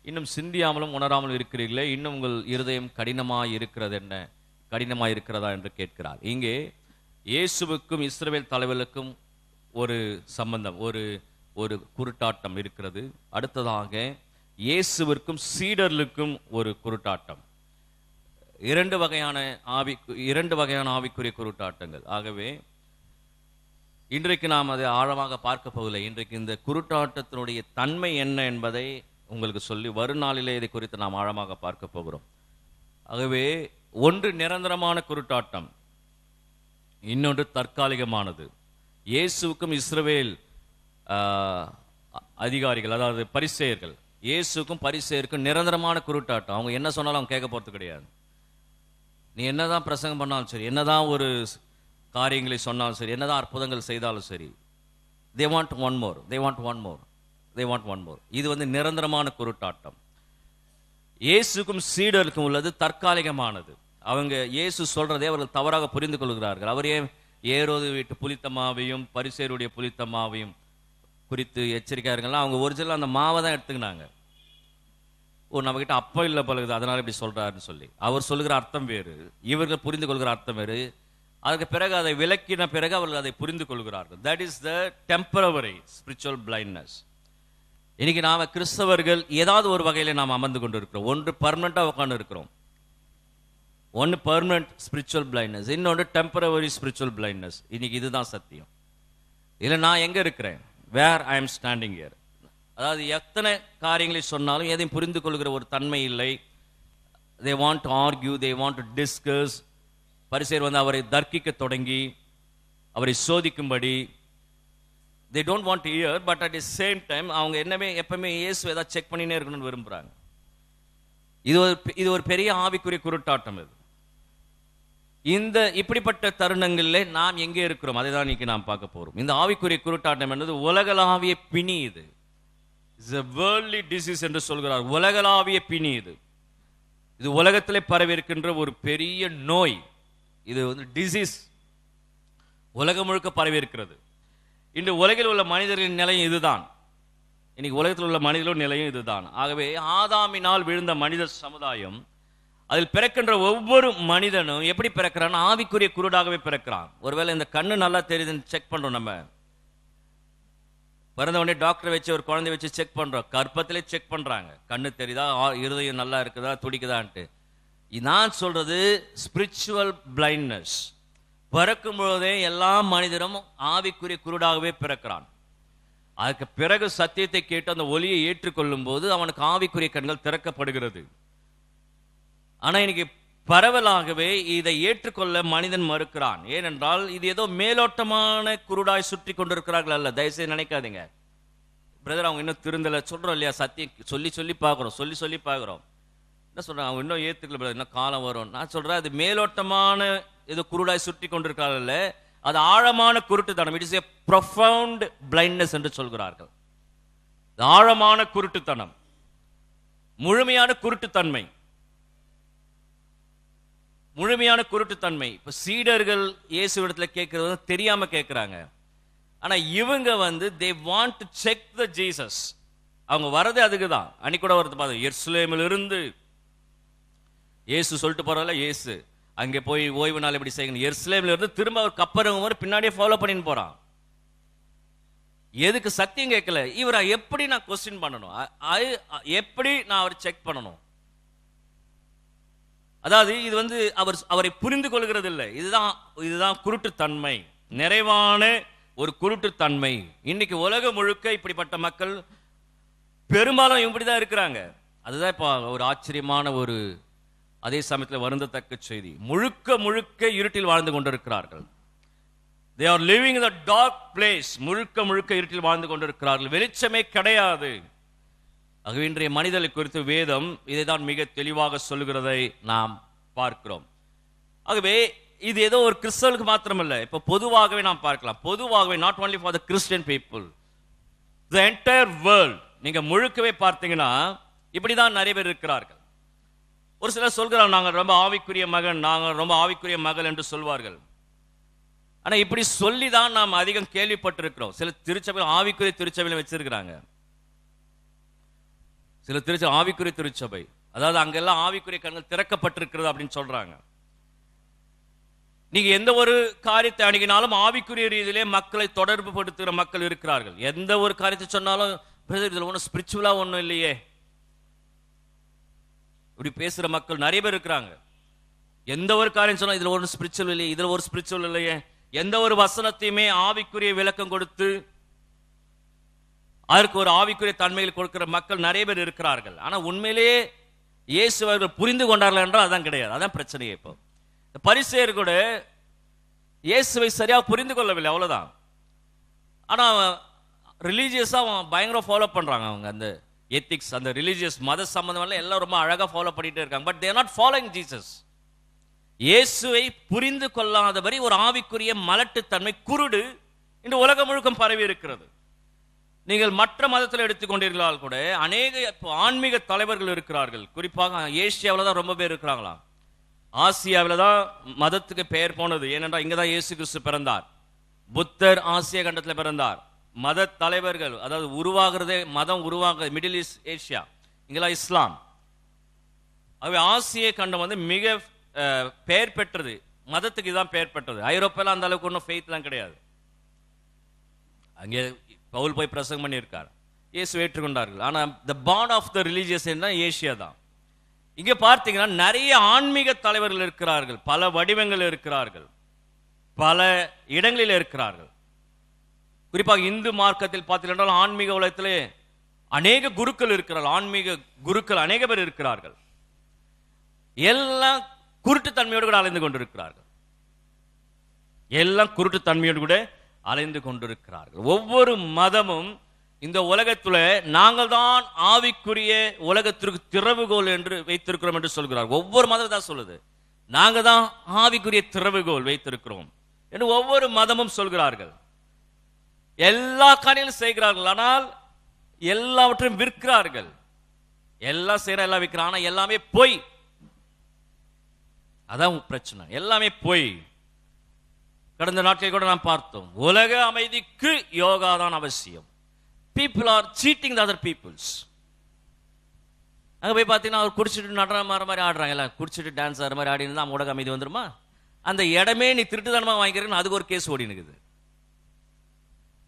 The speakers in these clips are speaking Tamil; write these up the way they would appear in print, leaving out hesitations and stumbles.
இன்னும் சிந்தியாமலும் உணராமலும் இருக்கிறீர்களே, இன்னும் உங்கள் இருதயம் கடினமாய் இருக்கிறது என்ன, கடினமாய் இருக்கிறதா என்று கேட்கிறார். இங்கே இயேசுவுக்கும் இஸ்ரவேல் தலைவர்களுக்கும் ஒரு சம்பந்தம், ஒரு குருட்டாட்டம் இருக்கிறது. அடுத்ததாக இயேசுவிற்கும் சீடர்களுக்கும் ஒரு குருட்டாட்டம். இரண்டு வகையான ஆவிக்குரிய குருட்டாட்டங்கள். ஆகவே இன்றைக்கு நாம் அதை ஆழமாக பார்க்க போகவில்லை. இன்றைக்கு இந்த குருட்டாட்டத்தினுடைய தன்மை என்ன என்பதை உங்களுக்கு சொல்லி வருநாளிலே இதை குறித்து நாம் ஆழமாக பார்க்க போகிறோம். ஆகவே ஒன்று நிரந்தரமான குருட்டாட்டம், இன்னொன்று தற்காலிகமானது. இயேசுவுக்கும் இஸ்ரவேல் அதிகாரிகள், அதாவது பரிசேயர்கள், இயேசுக்கும் பரிசேயருக்கும் நிரந்தரமான குருட்டாட்டம். அவங்க என்ன சொன்னாலும் அவங்க கேட்க போறது கிடையாது. நீ என்னதான் பிரசங்கம் பண்ணாலும் சரி, என்னதான் ஒரு காரியங்களை சொன்னாலும் சரி, என்னதான் அற்புதங்கள் செய்தாலும் சரி, they want one more. இது வந்து நிரந்தரமான குருட்டாட்டம். இயேசுக்கும் சீடருக்கும் உள்ளது தற்காலிகமானது. அவங்க இயேசு சொல்றதே அவர்கள் தவறாக புரிந்து கொள்கிறார்கள். அவரே ஏரோது வீட்டு புளித்தமாவையும் பரிசேயருடைய புளித்தமாவையும் குறித்து எச்சரிக்கையா இருக்கலாம். அவங்க ஒரிஜினல் அந்த மாவை தான் எடுத்துக்கினாங்க. நம்ம கிட்ட அப்பம் இல்லை பழகுது, அதனால இப்படி சொல்றாருன்னு சொல்லி அவர் சொல்லுகிற அர்த்தம் வேறு, இவர்கள் புரிந்து கொள்கிற அர்த்தம் வேறு. அதுக்கு பிறகு அதை விளக்கின பிறகு அவர்கள் அதை புரிந்து கொள்கிறார்கள். That is the temporary spiritual blindness. இன்னைக்கு நாம கிறிஸ்தவர்கள் ஏதாவது ஒரு வகையில நாம் அமர்ந்து கொண்டு இருக்கிறோம். ஒன்று பர்மனண்டா உட்காந்து இருக்கிறோம், ஒன்று பர்மனன்ட் ஸ்பிரிச்சுவல் பிளைண்ட்னஸ், இன்னொன்று டெம்பரவரி ஸ்பிரிச்சுவல் பிளைண்ட்னஸ். இன்னைக்கு இதுதான் சத்தியம். இல்லை நான் எங்க இருக்கிறேன், வேர் ஐ எம் ஸ்டாண்டிங் ஹியர். அதாவது எத்தனை காரியங்களை சொன்னாலும் எதையும் புரிந்து கொள்கிற ஒரு தன்மை இல்லை. they want to argue, they want to discuss. பரிசேயர் வந்து அவரை தர்க்கிக்க தொடங்கி அவரை சோதிக்கும்படி, they don't want to hear, but at the same time அவங்க என்னவே எப்பவுமே இயேசு ஏதாவது செக் பண்ணினே இருக்கணும்னு விரும்புறாங்க. இது ஒரு பெரிய ஆவிக்குரிய குருட்டாட்டம். இந்த இப்படிப்பட்ட தருணங்களில் நாம் எங்கே இருக்கிறோம், அதை தான் இன்னைக்கு நாம் பார்க்க போறோம். இந்த ஆவிக்குரிய குருட்டாட்டம் என்பது உலகளாவிய பிணி. இது is a worldly disease என்று சொல்கிறார். உலகளாவிய பிணி. இது உலகத்திலே பரவி இருக்கின்ற ஒரு பெரிய நோய். இது வந்து டிசீஸ், உலகம் முழுக்க பரவி இருக்கிறது. இன்று உலகில் உள்ள மனிதர்களின் நிலையும் இதுதான். இன்னைக்கு உலகத்தில் உள்ள மனிதர்களும் நிலையும் இதுதான். ஆகவே ஆதாமினால் விழுந்த மனித சமுதாயம், அதில் பிறக்கின்ற ஒவ்வொரு மனிதனும் எப்படி பிறக்கிறான், ஆவிக்குரிய குருடாகவே பிறக்கிறான். ஒருவேளை இந்த கண்ணு நல்லா தெரியுதுன்னு செக் பண்றோம். நம்ம பிறந்த உடனே டாக்டரை வச்சு ஒரு குழந்தை வச்சு செக் பண்றோம், கற்பத்திலே செக் பண்றாங்க, கண்ணு தெரியுதா, இருதயம் நல்லா இருக்குதா, துடிக்குதான்ட்டு. நான் சொல்றது ஸ்பிரிச்சுவல் பிளைண்ட்னஸ். பிறக்கும் பொழுதே எல்லா மனிதரும் ஆவிக்குரிய குருடாகவே பிறக்கிறான். அதுக்கு பிறகு சத்தியத்தை கேட்டு அந்த ஒளியை ஏற்றுக்கொள்ளும் போது அவனுக்கு ஆவிக்குரிய கண்கள் திறக்கப்படுகிறது. ஆனா இன்னைக்கு பரவலாகவே இதை ஏற்றுக்கொள்ள மனிதன் மறுக்கிறான். ஏனென்றால் இது ஏதோ மேலோட்டமான குருடாய் சுற்றி கொண்டிருக்கிறார்கள் அல்ல. தயவுசெய்து நினைக்காதீங்க, பிரதர் அவங்க இன்னும் திருந்தல சொல்றோம் இல்லையா, சத்தியம் சொல்லி பார்க்கிறோம். என்ன சொல்றாங்க, அவங்க இன்னும் ஏத்துக்கல பிரதர், இன்னும் காலம் வரும். நான் சொல்றேன் அது மேலோட்டமான ஏதோ குருடாய் சுற்றி கொண்டிருக்கிறார்கள், அது ஆழமான குருட்டுத்தனம். It is a profound blindness என்று சொல்கிறார்கள். ஆழமான குருட்டுத்தனம், முழுமையான குருட்டுத்தன்மை. இப்ப சீடர்கள் இயேசுவிடத்துல கேட்கறது தெரியாம கேட்கிறாங்க. ஆனா இவங்க வந்து they want to check the Jesus. அவங்க வரது அதுக்குதான். அன்னைக்கு கூட வரது பாருங்க, எருசலேமில் இருந்து இயேசு சொல்லிட்டு போறால, இயேசு அங்கே போய் ஓய்வு நாள் எப்படி செய்யணும், எருசலேமில் இருந்து திரும்ப அவர் கப்பறவங்க பின்னாடியே ஃபாலோ பண்ணின்னு போறான். எதுக்கு? சத்தியம் கேட்கல. இவரை எப்படி நான் கொஸ்டின் பண்ணணும், எப்படி நான் அவரை செக் பண்ணணும்? அதாவது இது வந்து அவரை புரிந்து கொள்கிறது இல்லை. இதுதான் குருட்டுத்தன்மை, நிறைவான ஒரு குருட்டுத்தன்மை. இன்னைக்கு உலகம் முழுக்க இப்படிப்பட்ட மக்கள் பெரும்பாலும் இப்படிதான் இருக்கிறாங்க. அதுதான் இப்ப ஒரு ஆச்சரியமான ஒரு, அதே சமயத்தில் வருந்தத்தக்க செய்தி. முழுக்க இருட்டில் வாழ்ந்து கொண்டிருக்கிறார்கள். they are living in a dark place. முழுக்க இருட்டில் வாழ்ந்து கொண்டிருக்கிறார்கள், வெளிச்சமே கிடையாது. ஆகவே இன்றைய மனிதர்களை குறித்து வேதம் இதைதான் மிக தெளிவாக சொல்லுகிறதை நாம் பார்க்கிறோம். ஆகவே இது ஏதோ ஒரு கிறிஸ்தவர்களுக்கு மாத்திரமல்ல, இப்ப பொதுவாகவே நாம் பார்க்கலாம். பொதுவாகவே not only for the Christian people, the entire world. நீங்க முழுக்கவே பார்த்தீங்கன்னா இப்படிதான் நிறைய பேர் இருக்கிறார்கள். ஒரு சிலர் சொல்கிறார்கள் நாங்கள் ரொம்ப ஆவிக்குரிய மகன், நாங்கள் ரொம்ப ஆவிக்குரிய மகள் என்று சொல்வார்கள். ஆனா இப்படி சொல்லிதான் நாம் அதிகம் கேள்விப்பட்டிருக்கிறோம். சில திருச்சபையில் ஆவிக்குரிய திருச்சபையில வச்சிருக்கிறாங்க. சில திருச்சபை ஆவிக்குரிய திருச்சபை, அதாவது அங்கெல்லாம் ஆவிக்குரிய கண்கள் திறக்கப்பட்டிருக்கிறது அப்படின்னு சொல்றாங்க. நீங்க எந்த ஒரு காரியத்தை அணுகினாலும் ஆவிக்குரிய ரீதியிலே மக்களை தொடர்பு படுத்துகிற மக்கள் இருக்கிறார்கள். எந்த ஒரு காரியத்தை சொன்னாலும் இதுல ஒன்றும் ஸ்பிரிச்சுவலா ஒன்றும் இல்லையே இப்படி பேசுற மக்கள் நிறைய பேர் இருக்கிறாங்க. எந்த ஒரு காரியம் சொன்னா இதுல ஒரு ஸ்பிரிச்சுவல் இல்லையே, இதுல ஒரு ஸ்பிரிச்சுவல் இல்லையே, எந்த ஒரு வசனத்தையுமே ஆவிக்குரிய விளக்கம் கொடுத்து அதற்கு ஒரு ஆவிக்குரிய தன்மையில் கொடுக்கிற மக்கள் நிறைய பேர் இருக்கிறார்கள். ஆனா உண்மையிலேயே இயேசு அவர்கள் புரிந்து கொண்டார்கள் என்றால் அதான் கிடையாது. அதான் பிரச்சனையே. இப்போ பரிசேயர் கூட இயேசுவை சரியாக புரிந்து கொள்ளவில்லை, அவ்வளவுதான். ஆனா ரிலீஜியஸா பயங்கர ஃபாலோ பண்றாங்க. அவங்க அந்த எத்திக்ஸ், அந்த ரிலீஜியஸ் மத சம்பந்தம் எல்லாம் ரொம்ப அழகா ஃபாலோ பண்ணிட்டே இருக்காங்க. But they are not following Jesus. இயேசுவை புரிந்து கொள்ளாதபடி ஒரு ஆவிக்குரிய மலட்டுத்தன்மை, குருடு இன்று உலகம் முழுக்கம் பரவி இருக்கிறது. நீங்கள் மற்ற மதத்தில் எடுத்துக்கொண்டீர்களால் கூட அநேக ஆன்மீக தலைவர்கள் இருக்கிறார்கள். குறிப்பாக ஏசியாவில் தான் ரொம்ப பேர் இருக்கிறாங்களா. ஆசியாவில் தான் மதத்துக்கு பெயர் போனது. ஏனென்றால் இங்கதான் இயேசு கிறிஸ்து பிறந்தார். புத்தர் ஆசிய கண்டத்தில் பிறந்தார். மத தலைவர்கள், அதாவது உருவாகிறதே மதம் உருவாக மிடில் ஈஸ்ட், ஏசியா, இங்கெல்லாம் இஸ்லாம். ஆகவே ஆசிய கண்டம் வந்து மிக பெயர் பெற்றது, மதத்துக்கு இதுதான் பெயர் பெற்றது. ஐரோப்பால அந்த அளவுக்கு ஒன்றும் ஃபெய்த்லாம் கிடையாது. அங்கே பவுல் போய் பிரசங்கம் பண்ணியிருக்கார், இயேசு ஏற்றுக்கொண்டார்கள். ஆனால் the bond of the religious Asia தான். இங்கே பார்த்தீங்கன்னா நிறைய ஆன்மீக தலைவர்கள் இருக்கிறார்கள், பல வடிவங்கள் இருக்கிறார்கள், பல இடங்களில் இருக்கிறார்கள். குறிப்பாக இந்து மார்க்கத்தில் பார்த்தீங்கன்னா ஆன்மீக உலகத்திலே அநேக குருக்கள் இருக்கிறார்கள். ஆன்மீக குருக்கள் அநேக பேர் இருக்கிறார்கள். எல்லாம் குருட்டுத்தன்மையோடு கூட அலைந்து கொண்டிருக்கிறார்கள். எல்லாம் குருட்டுத்தன்மையோடு கூட அலைந்து கொண்டிருக்கிறார்கள். ஒவ்வொரு மதமும் இந்த உலகத்துல நாங்கள் தான் ஆவிக்குரிய உலகத்திற்கு திறவுகோல் என்று வைத்திருக்கிறோம் என்று சொல்கிறார். ஒவ்வொரு மதம் தான் சொல்லுது, நாங்க தான் ஆவிக்குரிய திறவுகோல் வைத்திருக்கிறோம் என்று ஒவ்வொரு மதமும் சொல்கிறார்கள். எல்லா காரியங்களும் செய்கிறார்கள், ஆனால் எல்லாவற்றையும் விற்கிறார்கள். எல்லாம் செய்யற, எல்லாம் விற்கிறான், ஆனா எல்லாமே பொய். அதான் பிரச்சனை, எல்லாமே பொய். கடந்த நாட்களில் கூட நாம் பார்த்தோம், உலக அமைதிக்கு யோகா தான் அவசியம். People are cheating the other peoples. அங்க போய் பார்த்தீங்கன்னா அவர் குடிச்சிட்டு நடன மாதிரி ஆடுறாங்க, எல்லாம் குடிச்சிட்டு டான்ஸ் ஆடுற மாதிரி ஆடி இருந்தா உலக அமைதி வந்துருமா? அந்த இடமே நீ திருட்டுத்தனமா வாங்கிக்கிறேன்னு அதுக்கு ஒரு கேஸ் ஓடி நிக்குது.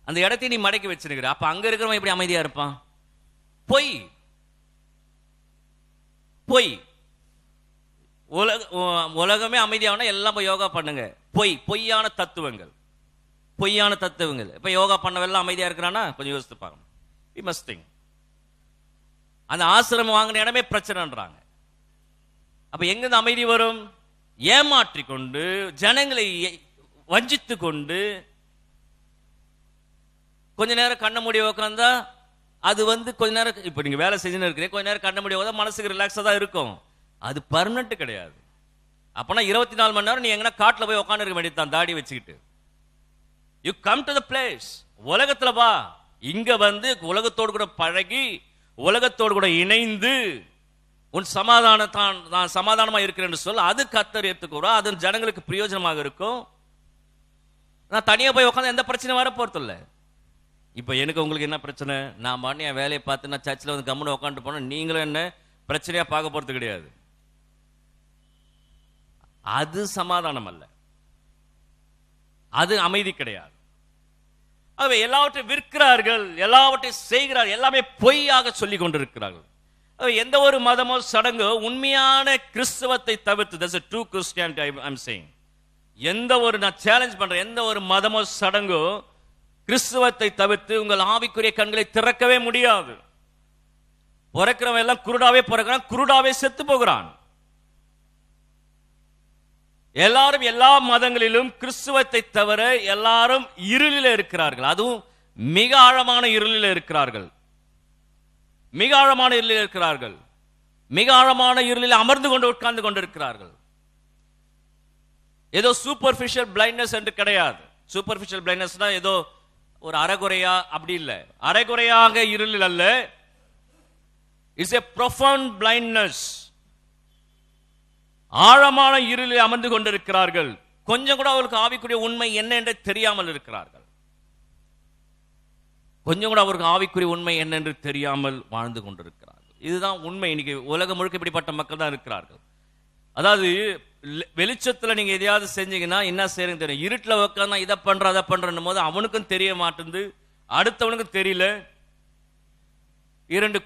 அந்த இடத்தை நீ மடக்கி வச்சிருக்கிற, அப்ப அங்க இருக்கிறவன் எப்படி அமைதியா இருப்பான்? பொய் பொய். உலகமே அமைதியாகனா எல்லாம் போய் யோகா பண்ணுங்க. பொய், பொய்யான தத்துவங்கள், பொய்யான தத்துவங்கள். இப்ப யோகா பண்ணவெல்லாம் அமைதியா இருக்கிறானா? கொஞ்சம் யோசித்து பார்க்கணும். We must think. அந்த ஆசிரமம் வாங்கின இடமே பிரச்சனைன்றாங்க. அப்ப எங்கிருந்து அமைதி வரும்? ஏமாற்றி கொண்டு, ஜனங்களை வஞ்சித்து கொண்டு, கொஞ்ச நேரம் கண்ண மூடி உட்காந்தா அது வந்து கொஞ்ச நேரம், இப்ப நீங்க வேலை செஞ்சுன்னு இருக்கிறீங்க, கொஞ்ச நேரம் கண்ண மூடி உட்காந்தா மனசுக்கு ரிலாக்ஸா தான் இருக்கும். அது பர்மனன்ட் கிடையாது. அப்பனா 24 மணி நேரம் நீ எங்கன்னா காட்டுல போய் உட்காந்து இருக்க வேண்டியது தான், தாடி வச்சுக்கிட்டு. You come to the place, உலகத்துல வா. இங்க வந்து உலகத்தோடு கூட பழகி, உலகத்தோடு கூட இணைந்து உன் சமாதானத்தான் நான் சமாதானமா இருக்கிறேன்னு சொல்ல, அது கர்த்தர் ஏத்துக்கூட, அது ஜனங்களுக்கு பிரயோஜனமாக இருக்கும். நான் தனியா போய் உட்காந்து எந்த பிரச்சனையும் வர போறது இல்லை. இப்ப எனக்கு உங்களுக்கு என்ன பிரச்சனை? நான் பண்ணி என் வேலையை பார்த்து நான் சர்ச்சில் வந்து கம்முன்னு உட்காந்துட்டு போனேன், நீங்களும் என்ன பிரச்சனையா பார்க்க போறது கிடையாது. அது சமாதானம் அல்ல, அது அமைதி கிடையாது. ஆகவே எல்லாவற்றையும் விற்கிறார்கள், எல்லாவற்றையும் செய்கிறார்கள், எல்லாமே பொய்யாக சொல்லிக் கொண்டிருக்கிறார்கள். எந்த ஒரு மதமோ சடங்கோ உண்மையான கிறிஸ்தவத்தை தவிர்த்து, that's a true Christianity I'm saying. எந்த ஒரு, நான் சேலஞ்ச் பண்றேன், எந்த ஒரு மதமோ சடங்கோ கிறிஸ்தவத்தை தவிர்த்து உங்கள் ஆவிக்குரிய கண்களை திறக்கவே முடியாது. பிறக்கிறவன் எல்லாம் குருடாவே பிறக்கிறான், குருடாவே செத்து போகிறான். எல்லாரும் எல்லா மதங்களிலும் கிறிஸ்துவத்தை தவிர எல்லாரும் இருளில் இருக்கிறார்கள். அதுவும் மிக ஆழமான இருளில் இருக்கிறார்கள், மிக ஆழமான இருளில் இருக்கிறார்கள், மிக ஆழமான இருளில் அமர்ந்து கொண்டு உட்கார்ந்து கொண்டிருக்கிறார்கள். ஏதோ சூப்பர்ஃபிஷியல் பிளைண்ட்னஸ் என்று கிடையாது. சூப்பர்ஃபிஷியல் பிளைண்ட்னஸ்னா ஏதோ ஒரு அரைகுறையா, அப்படி இல்லை. அரைகுறையாக இருளில் அல்ல, இட்ஸ் a profound blindness. ஆழமான இருளில் அமர்ந்து கொண்டிருக்கிறார்கள். கொஞ்சம் கூட அவருக்கு ஆவிக்குரிய உண்மை என்ன என்று தெரியாமல் இருக்கிறார்கள். கொஞ்சம் கூட அவருக்கு ஆவிக்குரிய உண்மை என்ன என்று தெரியாமல் வாழ்ந்து கொண்டிருக்கிறார்கள். இதுதான் உண்மை. இன்னைக்கு உலகம் முழுக்க இப்படிப்பட்ட மக்கள் தான் இருக்கிறார்கள். அதாவது வெளிச்சத்துல நீங்க எதையாவது செஞ்சீங்கன்னா என்ன செய்யறதுன்னு தெரியும். இருட்டில் உட்காந்து இதை பண்ற அதை பண்றன்னும் போது அவனுக்கும் தெரிய மாட்டேங்குது, அடுத்தவனுக்கும் தெரியல. 2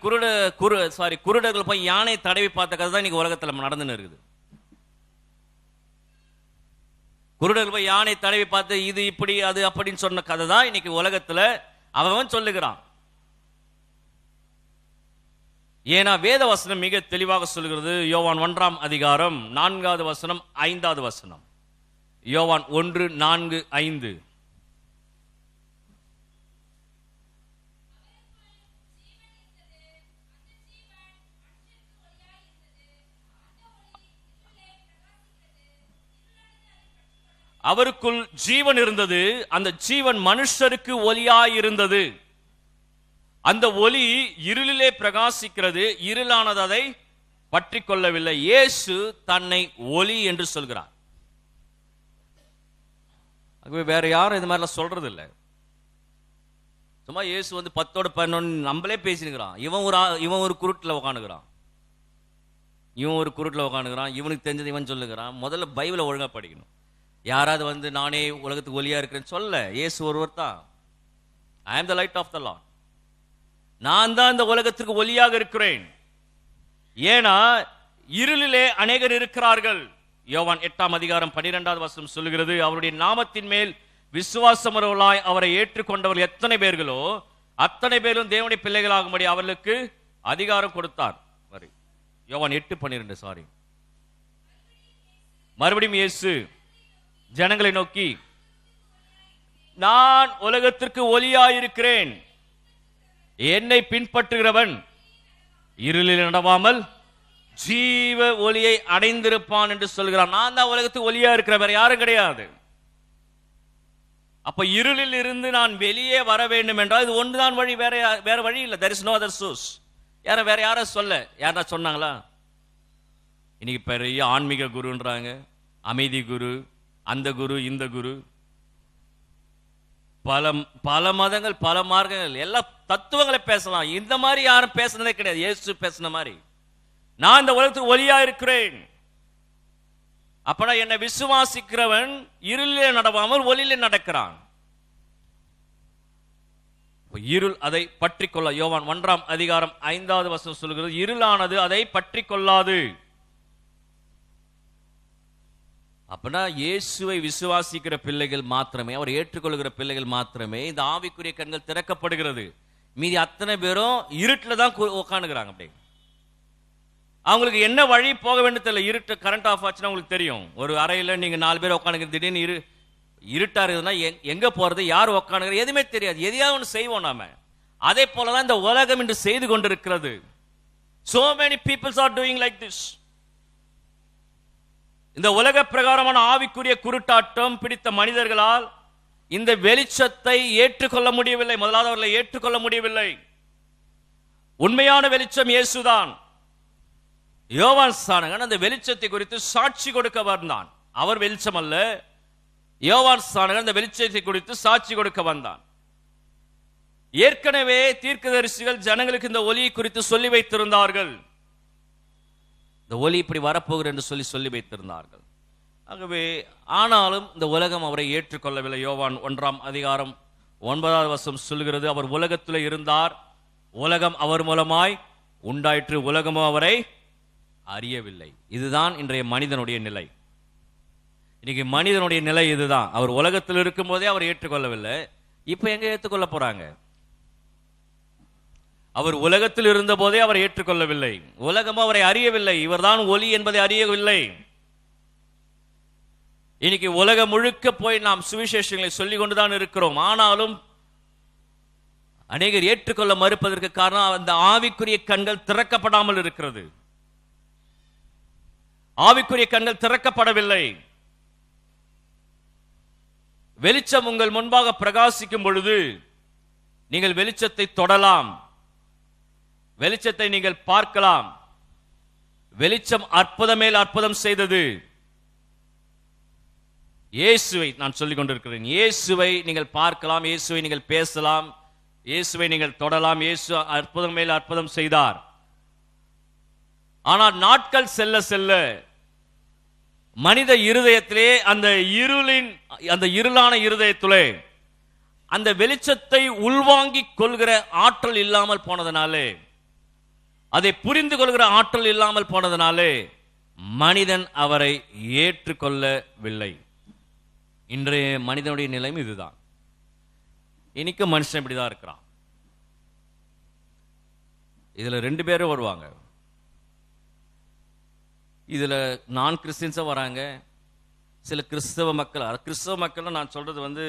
குருடர்கள் போய் யானை தடவி பார்த்த கதை தான் இன்னைக்கு உலகத்துல நடந்துன்னு இருக்குது. குருடர்கள் போய் யானை தடவி பார்த்து இது இப்படி அது அப்படின்னு சொன்ன கதை தான் இன்னைக்கு உலகத்துல அவன் சொல்லுகிறான். ஏன்னா வேத வசனம் மிக தெளிவாக சொல்லுகிறது. யோவான் 1ஆம் அதிகாரம் 4வது வசனம் 5வது வசனம். யோவான் 1:4-5. அவருக்குள் ஜீவன் இருந்தது, அந்த ஜீவன் மனுஷருக்கு ஒளியாயிருந்தது. அந்த ஒளி இருளிலே பிரகாசிக்கிறது, இருளானது அதை பற்றி கொள்ளவில்லை. இயேசு தன்னை ஒளி என்று சொல்கிறார். வேற யாரும் இது மாதிரிலாம் சொல்றது இல்லை. சும்மா இயேசு 10-11 நம்மளே பேசினுக்கிறான். இவன் ஒரு குருட்டில் உட்காந்துக்கிறான், இவனுக்கு தெரிஞ்சது இவன் சொல்லுகிறான். முதல்ல பைபிளை ஒழுங்கா படிக்கணும். யாராவது நானே உலகத்துக்கு ஒளியா இருக்கிறேன்னு சொல்ல. இயேசு ஒருவர் தான். I am the light of the lord. நான் தான் இந்த உலகத்திற்கு ஒளியாக இருக்கிறேன். ஏன்னா இருளிலே அநேகர் இருக்கிறார்கள். யோவான் 8ஆம் அதிகாரம் 12வது வசனம் சொல்லுகிறது, அவருடைய நாமத்தின் மேல் விசுவாசமுள்ளவர்களாய் அவரை ஏற்றுக்கொண்டவர்கள் எத்தனை பேர்களோ அத்தனை பேரும் தேவனுடைய பிள்ளைகளாகும்படி அவர்களுக்கு அதிகாரம் கொடுத்தார். யோவான் 8:12. மறுபடியும் இயேசு ஜனங்களை நோக்கி, நான் உலகத்திற்கு ஒளியாயிருக்கிறேன், என்னை பின்பற்றுகிறவன் இருளில் நடவாமல் ஜீவ ஒளியை அடைந்திருப்பான் என்று சொல்கிறான். நான் தான் உலகத்துக்கு ஒளியா இருக்கிற, வேற யாரும் கிடையாது. அப்ப இருளில் இருந்து நான் வெளியே வர வேண்டும் என்றால் இது ஒன்றுதான் வழி, வேற வழி இல்லை. there is no other source. வேற யாரும் சொல்ல, யாரா சொன்னாங்களா? இன்னைக்கு பெரிய ஆன்மீக குருன்றாங்க, அமைதி குரு, அந்த குரு, இந்த குரு, பல மதங்கள், பல மார்க்கங்கள், எல்லா தத்துவங்களை பேசலாம். இந்த மாதிரி யாரும் பேசுனதே கிடையாது. இயேசு பேசின மாதிரி, நான் இந்த உலகத்துக்கு ஒளியா இருக்கிறேன். அப்பனா என்னை விசுவாசிக்கிறவன் இருளிலே நடவாமல் ஒளியிலே நடக்கிறான். இருள் அதை பற்றி கொள்ள. யோவான் 1ஆம் அதிகாரம் 5வது வசனம் சொல்கிறது, இருளானது அதை பற்றி கொள்ளாது. அப்படின்னா இயேசுவை விசுவாசிக்கிற பிள்ளைகள் மாத்திரமே, அவர் ஏற்றுக்கொள்கிற பிள்ளைகள் மாத்திரமே இந்த ஆவிக்குரிய கண்கள் திறக்கப்படுகிறது. மீதி அத்தனை பேரும் இருட்டில் தான் உட்காந்துக்கிறாங்க. அப்படி அவங்களுக்கு என்ன வழி போக வேண்டும் தெரியல. இருட்டு கரண்ட் ஆஃப் ஆச்சுன்னா உங்களுக்கு தெரியும். ஒரு அறையில் நீங்க 4 பேர் உட்காந்துக்கிற, திடீர்னு இருட்டா இருக்குதுன்னா எங்க போறது, யார் உட்காந்துக்கிற, எதுவுமே தெரியாது. எதையாவது ஒன்று செய்வோம் நாம. அதே போலதான் இந்த உலகம் இன்று செய்து கொண்டிருக்கிறது. so many people are doing like this. இந்த உலக பிரகாரமான ஆவிக்குரிய குருட்டாட்டம் பிடித்த மனிதர்களால் இந்த வெளிச்சத்தை ஏற்றுக்கொள்ள முடியவில்லை. முதலாவது அவர்களை ஏற்றுக்கொள்ள முடியவில்லை. உண்மையான வெளிச்சம் இயேசுதான். யோவான் ஸ்நானகன் அந்த வெளிச்சத்தை குறித்து சாட்சி கொடுக்க வந்தான். அவர் வெளிச்சம் அல்ல, யோவான் ஸ்நானகன் அந்த வெளிச்சத்தை குறித்து சாட்சி கொடுக்க வந்தான். ஏற்கனவே தீர்க்கதரிசிகள் ஜனங்களுக்கு இந்த ஒளியை குறித்து சொல்லி வைத்திருந்தார்கள். இந்த ஒளி இப்படி வரப்போகிறது என்று சொல்லி வைத்திருந்தார்கள். ஆகவே ஆனாலும் இந்த உலகம் அவரை ஏற்றுக்கொள்ளவில்லை. யோவான் 1ஆம் அதிகாரம் 9வது வசனம் சொல்கிறது, அவர் உலகத்தில் இருந்தார், உலகம் அவர் மூலமாய் உண்டாயிற்று, உலகமோ அவரை அறியவில்லை. இதுதான் இன்றைய மனிதனுடைய நிலை. இன்னைக்கு மனிதனுடைய நிலை இதுதான். அவர் உலகத்தில் இருக்கும் போதே அவர் ஏற்றுக்கொள்ளவில்லை, இப்ப எங்க ஏற்றுக்கொள்ள போறாங்க? அவர் உலகத்தில் இருந்த போதே அவர் ஏற்றுக்கொள்ளவில்லை, உலகமோ அவரை அறியவில்லை, இவர்தான் ஒளி என்பதை அறியவில்லை. இன்னைக்கு உலகம் முழுக்க போய் நாம் சுவிசேஷங்களை சொல்லிக் கொண்டுதான் இருக்கிறோம். ஆனாலும் அநேகர் ஏற்றுக்கொள்ள மறுப்பதற்கு காரணம் அந்த ஆவிக்குரிய கண்கள் திறக்கப்படாமல் இருக்கிறது. ஆவிக்குரிய கண்கள் திறக்கப்படவில்லை. வெளிச்சம் உங்கள் முன்பாக பிரகாசிக்கும் பொழுது நீங்கள் வெளிச்சத்தை தொடலாம், வெளிச்சத்தை நீங்கள் பார்க்கலாம். வெளிச்சம் அற்புதம் மேல் அற்புதம் செய்தது. இயேசுவை நான் சொல்லிக் கொண்டிருக்கிறேன். இயேசுவை நீங்கள் பார்க்கலாம், இயேசுவை நீங்கள் பேசலாம், இயேசுவை நீங்கள் தொடலாம். இயேசு அற்புதம் மேல் அற்புதம் செய்தார். ஆனால் நாட்கள் செல்ல செல்ல மனித இருதயத்திலே அந்த இருளான இருதயத்திலே அந்த வெளிச்சத்தை உள்வாங்கிக் கொள்கிற ஆற்றல் இல்லாமல் போனதனாலே, அதை புரிந்து கொள்கிற ஆற்றல் இல்லாமல் போனதனாலே மனிதன் அவரை ஏற்றுக்கொள்ளவில்லை. இன்றைய மனிதனுடைய நிலைமை இதுதான். இன்னைக்கு மனுஷன் இப்படிதான் இருக்கிறான். இதுல 2 பேரும் வருவாங்க. இதுல நான் கிறிஸ்டியன்ஸா வராங்க, சில கிறிஸ்தவ மக்கள் நான் சொல்றது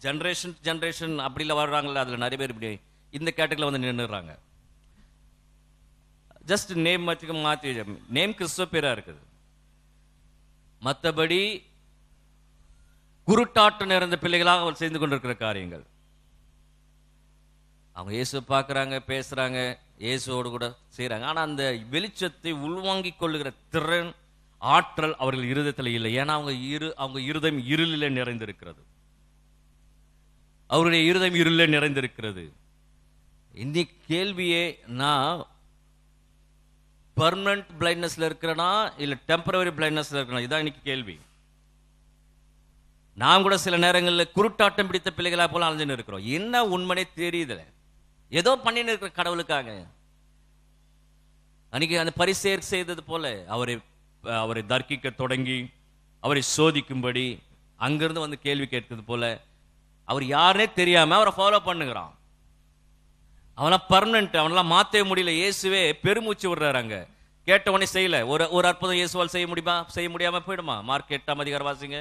ஜெனரேஷன் அப்படில வர்றாங்கல்ல, அதுல நிறைய பேர் இப்படி இந்த கேட்டகரியில வந்து நின்றுறாங்க. ஜஸ்ட் நேம் மாத்தி நேம் கிறிஸ்தவ பேரா இருக்குது. மற்றபடி குருட்டாட்டம் நிறைந்த பிள்ளைகளாக அவர் செய்து கொண்டிருக்கிற காரியங்கள். அவங்க இயேசு பார்க்கறாங்க, பேசுறாங்க, இயேசுவோடு கூட செய்யறாங்க. ஆனா அந்த வெளிச்சத்தை உள்வாங்கிக் கொள்ளுகிற திறன், ஆற்றல் அவர்கள் இருதயத்தில் இல்லை. ஏன்னா அவங்க இருதயம் இருளிலே நிறைந்திருக்கிறது. அவருடைய இருதயம் இருளிலே நிறைந்திருக்கிறது. இந்த கேள்வியே, நான் பர்மனன்ட் பிளைண்ட்னஸ்ல இருக்கிறனா இல்ல டெம்பரவரி பிளைண்ட்னஸ்ல இருக்கிறனா, இதான் இன்னைக்கு கேள்வி. நாம் கூட சில நேரங்களில் குருட்டாட்டம் பிடித்த பிள்ளைகளா போல அலைஞ்சுன்னு இருக்கிறோம். என்ன உண்மையே தெரியுதுல, ஏதோ பண்ணின்னு இருக்கிற கடவுளுக்காக. அன்னைக்கு அந்த பரிசேயர் செய்தது போல அவரை தர்க்கிக்க தொடங்கி அவரை சோதிக்கும்படி அங்கிருந்து வந்து கேள்வி கேட்கிறது போல, அவர் யாருன்னே தெரியாம அவரை ஃபாலோ பண்ணுகிறான். அவெல்லாம் பர்மனன்ட், அவனெல்லாம் மாற்றவே முடியல. இயேசுவே பெருமூச்சு விடுறாங்க. கேட்ட உடனே செய்யல. ஒரு அற்புதம் இயேசுவால் செய்ய முடியாம போயிடுமா? மார்க் 8ஆம் அதிகாரம் வாசிங்க.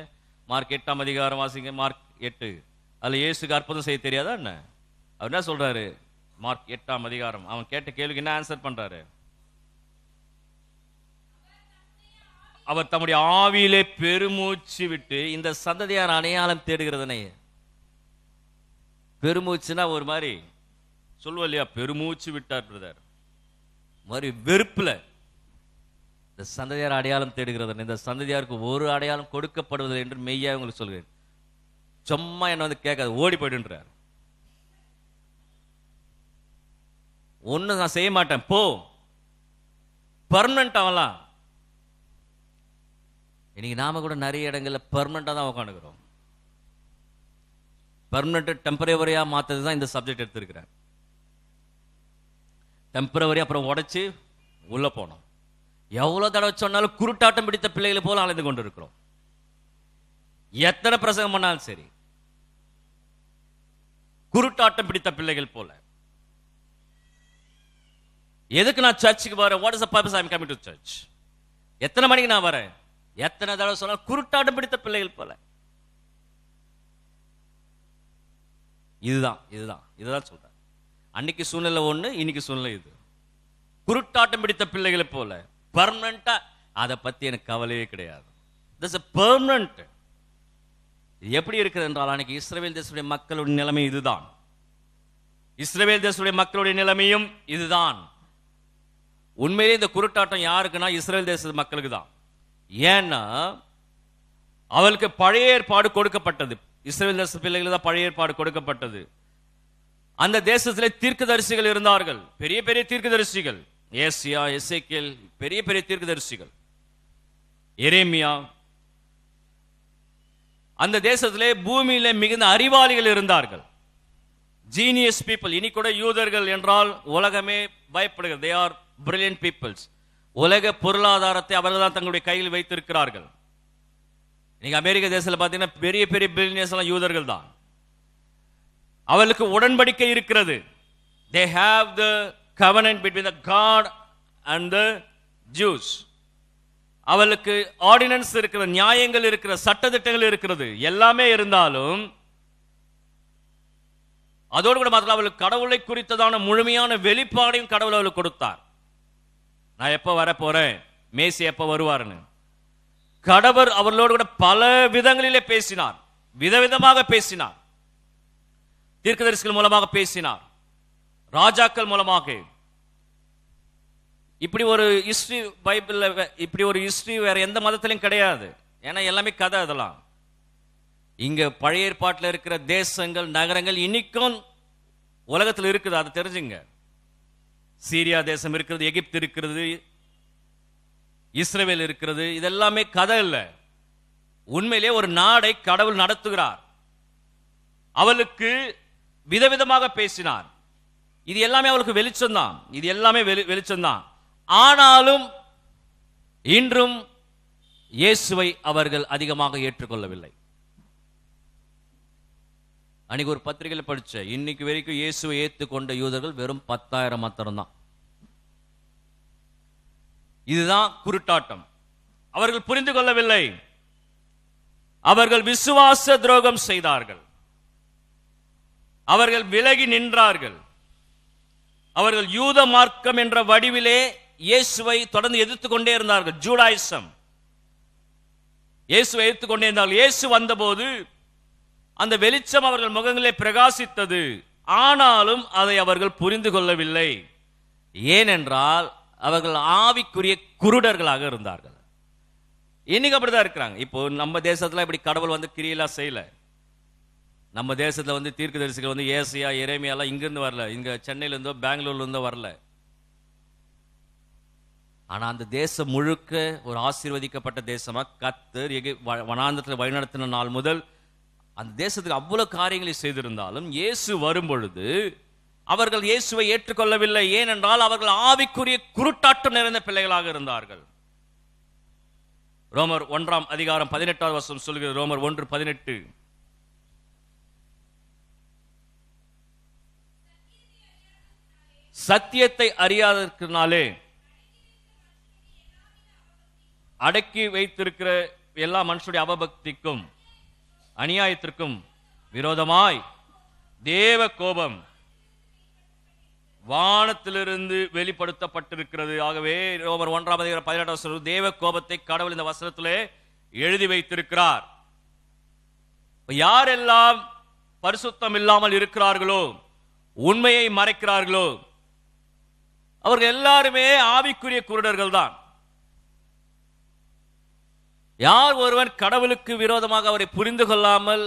மார்க் 8ஆம் அதிகாரம் வாசிங்க. மார்க் 8. அதுல இயேசுக்கு அற்புதம் செய்ய தெரியாதா என்ன? அவர் என்ன சொல்றாரு? மார்க் 8ஆம் அதிகாரம். அவன் கேட்ட கேள்விக்கு என்ன ஆன்சர் பண்றாரு? அவர் தம்முடைய ஆவியிலே பெருமூச்சு விட்டு, இந்த சந்ததியார் அடையாளம் தேடுகிறதனை. பெருமூச்சுனா ஒரு மாதிரி சொல்லுவோம் இல்லையா, பெருமூச்சு விட்டார் பிரதர் மாதிரி வெறுப்புல. இந்த சந்ததியார் அடையாளம் தேடுகிறது, இந்த சந்ததியாருக்கு ஒரு அடையாளம் கொடுக்கப்படுவதில்லை என்று மெய்யா உங்களுக்கு சொல்கிறேன். சும்மா என்ன வந்து கேட்காது, ஓடி போயிடுன்றார். ஒண்ணு நான் செய்ய மாட்டேன், போ. பர்மனன்ட் ஆகலாம். இன்னைக்கு நாம கூட நிறைய இடங்கள்ல பர்மனண்டா தான் உட்காந்துக்கிறோம். பர்மனன்ட் டெம்பரவரியா மாத்தது தான் இந்த சப்ஜெக்ட் எடுத்திருக்கிறேன். டெம்பரவரி அப்புறம் உடைச்சு உள்ள போனோம். எவ்வளவு தடவை சொன்னாலும் குருட்டாட்டம் பிடித்த பிள்ளைகளை போல அலைந்து கொண்டு இருக்கிறோம். எத்தனை பிரசங்கம் பண்ணாலும் சரி, குருட்டாட்டம் பிடித்த பிள்ளைகள் போல. எதுக்கு நான் சர்ச்சுக்கு வரேன்? What is the purpose I am coming to church? எத்தனை மணிக்கு நான் வரேன்? எத்தனை தடவை சொன்னாலும் குருட்டாட்டம் பிடித்த பிள்ளைகள் போல. இதுதான் சொல்றேன். அன்னைக்கு சூழ்நிலை ஒண்ணு, இன்னைக்கு சூழ்நிலை இது. குருட்டாட்டம் பிடித்த பிள்ளைகளை போல பர்மனண்டா அதை பத்தி எனக்கு கவலையே கிடையாது. பெர்மனன்ட் எப்படி இருக்குது என்றால், அன்னைக்கு இஸ்ரவேல் தேசத்துடைய மக்களுடைய நிலைமை இதுதான். இஸ்ரவேல் தேசத்துடைய மக்களுடைய நிலைமையும் இதுதான். உண்மையிலே இந்த குருட்டாட்டம் யாருக்குன்னா இஸ்ரவேல் தேச மக்களுக்கு தான். ஏன்னா அவளுக்கு பழைய ஏற்பாடு கொடுக்கப்பட்டது. இஸ்ரவேல் தேச பிள்ளைகளுக்கு தான் பழைய ஏற்பாடு கொடுக்கப்பட்டது. அந்த தேசத்திலே தீர்க்கதரிசிகள் இருந்தார்கள், பெரிய பெரிய தீர்க்கதரிசிகள். ஏசியா, எசேக்கியேல், பெரிய பெரிய தீர்க்கதரிசிகள். எரேமியா. அந்த தேசத்திலே பூமியிலே மிகுந்த அறிவாளிகள் இருந்தார்கள், ஜீனியஸ் பீப்புள். இனி கூட யூதர்கள் என்றால் உலகமே பயப்படுகிறது. they are brilliant peoples. உலக பொருளாதாரத்தை அவர்கள் தான் தங்களுடைய கையில் வைத்திருக்கிறார்கள். நீங்க அமெரிக்க தேசத்தில் பார்த்தீங்கன்னா பெரிய பெரிய பில்லியனர்ஸ் எல்லாம் யூதர்கள் தான். அவளுக்கு உடன்படிக்கை இருக்கிறது. they have the covenant between the God and the Jews. அவளுக்கு ஆர்டினன்ஸ் இருக்கிறது, நியாயங்கள் இருக்கிறது, சட்டதிட்டங்கள் இருக்கிறது, எல்லாமே இருந்தாலும் அதோடு கூட மாத்திரம் அவளுக்கு கடவுளை குறித்ததான முழுமையான வெளிப்பாடையும் கடவுள் அவளுக்கு கொடுத்தார். நான் எப்ப வர போறேன், மேசி எப்ப வருவார்னு கடவுள் அவர்களோடு கூட பல விதங்களிலே பேசினார், விதவிதமாக பேசினார். தீர்க்கதரிசிகள் மூலமாக பேசினார், ராஜாக்கள் மூலமாக. இப்படி ஒரு ஹிஸ்டரி பைபிள்ல, இப்படி ஒரு ஹிஸ்டரி வேற எந்த மதத்திலும் கிடையாது. ஏன்னா எல்லாமே கதை. அதெல்லாம் இங்க பழைய ஏற்பாட்டில் இருக்கிற தேசங்கள், நகரங்கள் இன்னைக்கும் உலகத்தில் இருக்குது, அதை தெரிஞ்சுங்க. சீரியா தேசம் இருக்கிறது, எகிப்து இருக்கிறது, இஸ்ரவேல் இருக்கிறது. இதெல்லாமே கதை இல்லை. உண்மையிலே ஒரு நாடை கடவுள் நடத்துகிறார். அவளுக்கு விதவிதமாக பேசினார். இது எல்லாமே அவளுக்கு வெளிச்சம்தான். இது எல்லாமே வெளிச்சம்தான். ஆனாலும் இன்றும் இயேசுவை அவர்கள் அதிகமாக ஏற்றுக்கொள்ளவில்லை. அன்னைக்கு ஒரு பத்திரிகையில் படிச்ச, இன்னைக்கு வரைக்கும் இயேசுவை ஏற்றுக்கொண்ட யூதர்கள் வெறும் 10,000 மாத்திரம் தான். இதுதான் குருட்டாட்டம். அவர்கள் புரிந்து கொள்ளவில்லை. அவர்கள் விசுவாச துரோகம் செய்தார்கள். அவர்கள் விலகி நின்றார்கள். அவர்கள் யூத மார்க்கம் என்ற வடிவிலே இயேசுவை தொடர்ந்து எதிர்த்து கொண்டே இருந்தார்கள். ஜூடாயிசம் இயேசுவை எதிர்த்து கொண்டே இருந்தார்கள். இயேசு வந்தபோது அந்த வெளிச்சம் அவர்கள் முகங்களே பிரகாசித்தது. ஆனாலும் அதை அவர்கள் புரிந்து கொள்ளவில்லை. ஏனென்றால் அவர்கள் ஆவிக்குரிய குருடர்களாக இருந்தார்கள். இன்னைக்கு அப்படிதான் இருக்கிறாங்க. இப்போ நம்ம தேசத்துல இப்படி கடவுள் வந்து கிரியெல்லாம் செய்யல. நம்ம தேசத்துல வந்து தீர்க்கதரிசிகள் வந்து ஏசியா எரேமியாலாம் இங்கிருந்து வரல, இங்க சென்னையில இருந்தோ பெங்களூர்ல இருந்தோ வரல. ஆனா அந்த தேசம் முழுக்க ஒரு ஆசீர்வதிக்கப்பட்ட தேசமா கர்த்தர் வனாந்தரத்தில் வழிநடத்தின நாள் முதல் அந்த தேசத்துக்கு அவ்வளவு காரியங்களை செய்திருந்தாலும் இயேசு வரும் பொழுது அவர்கள் இயேசுவை ஏற்றுக்கொள்ளவில்லை. ஏனென்றால் அவர்கள் ஆவிக்குரிய குருட்டாட்டம் நிறைந்த பிள்ளைகளாக இருந்தார்கள். ரோமர் 1:18 சொல்கிறது. ரோமர் 1:18, சத்தியத்தை அறியாததனாலே அடக்கி வைத்திருக்கிற எல்லா மனுஷனுடைய அவபக்திக்கும் அநியாயத்திற்கும் விரோதமாய் தேவ கோபம் வானத்திலிருந்து வெளிப்படுத்தப்பட்டிருக்கிறது. ஆகவே ரோமர் 1:18 தேவ கோபத்தை கடவுள் இந்த வசனத்திலே எழுதி வைத்திருக்கிறார். யாரெல்லாம் பரிசுத்தம் இல்லாமல் இருக்கிறார்களோ, உண்மையை மறைக்கிறார்களோ, அவர்கள் எல்லாருமே ஆவிக்குரிய குருடர்கள் தான். யார் ஒருவன் கடவுளுக்கு விரோதமாக அவரை புரிந்து கொள்ளாமல்,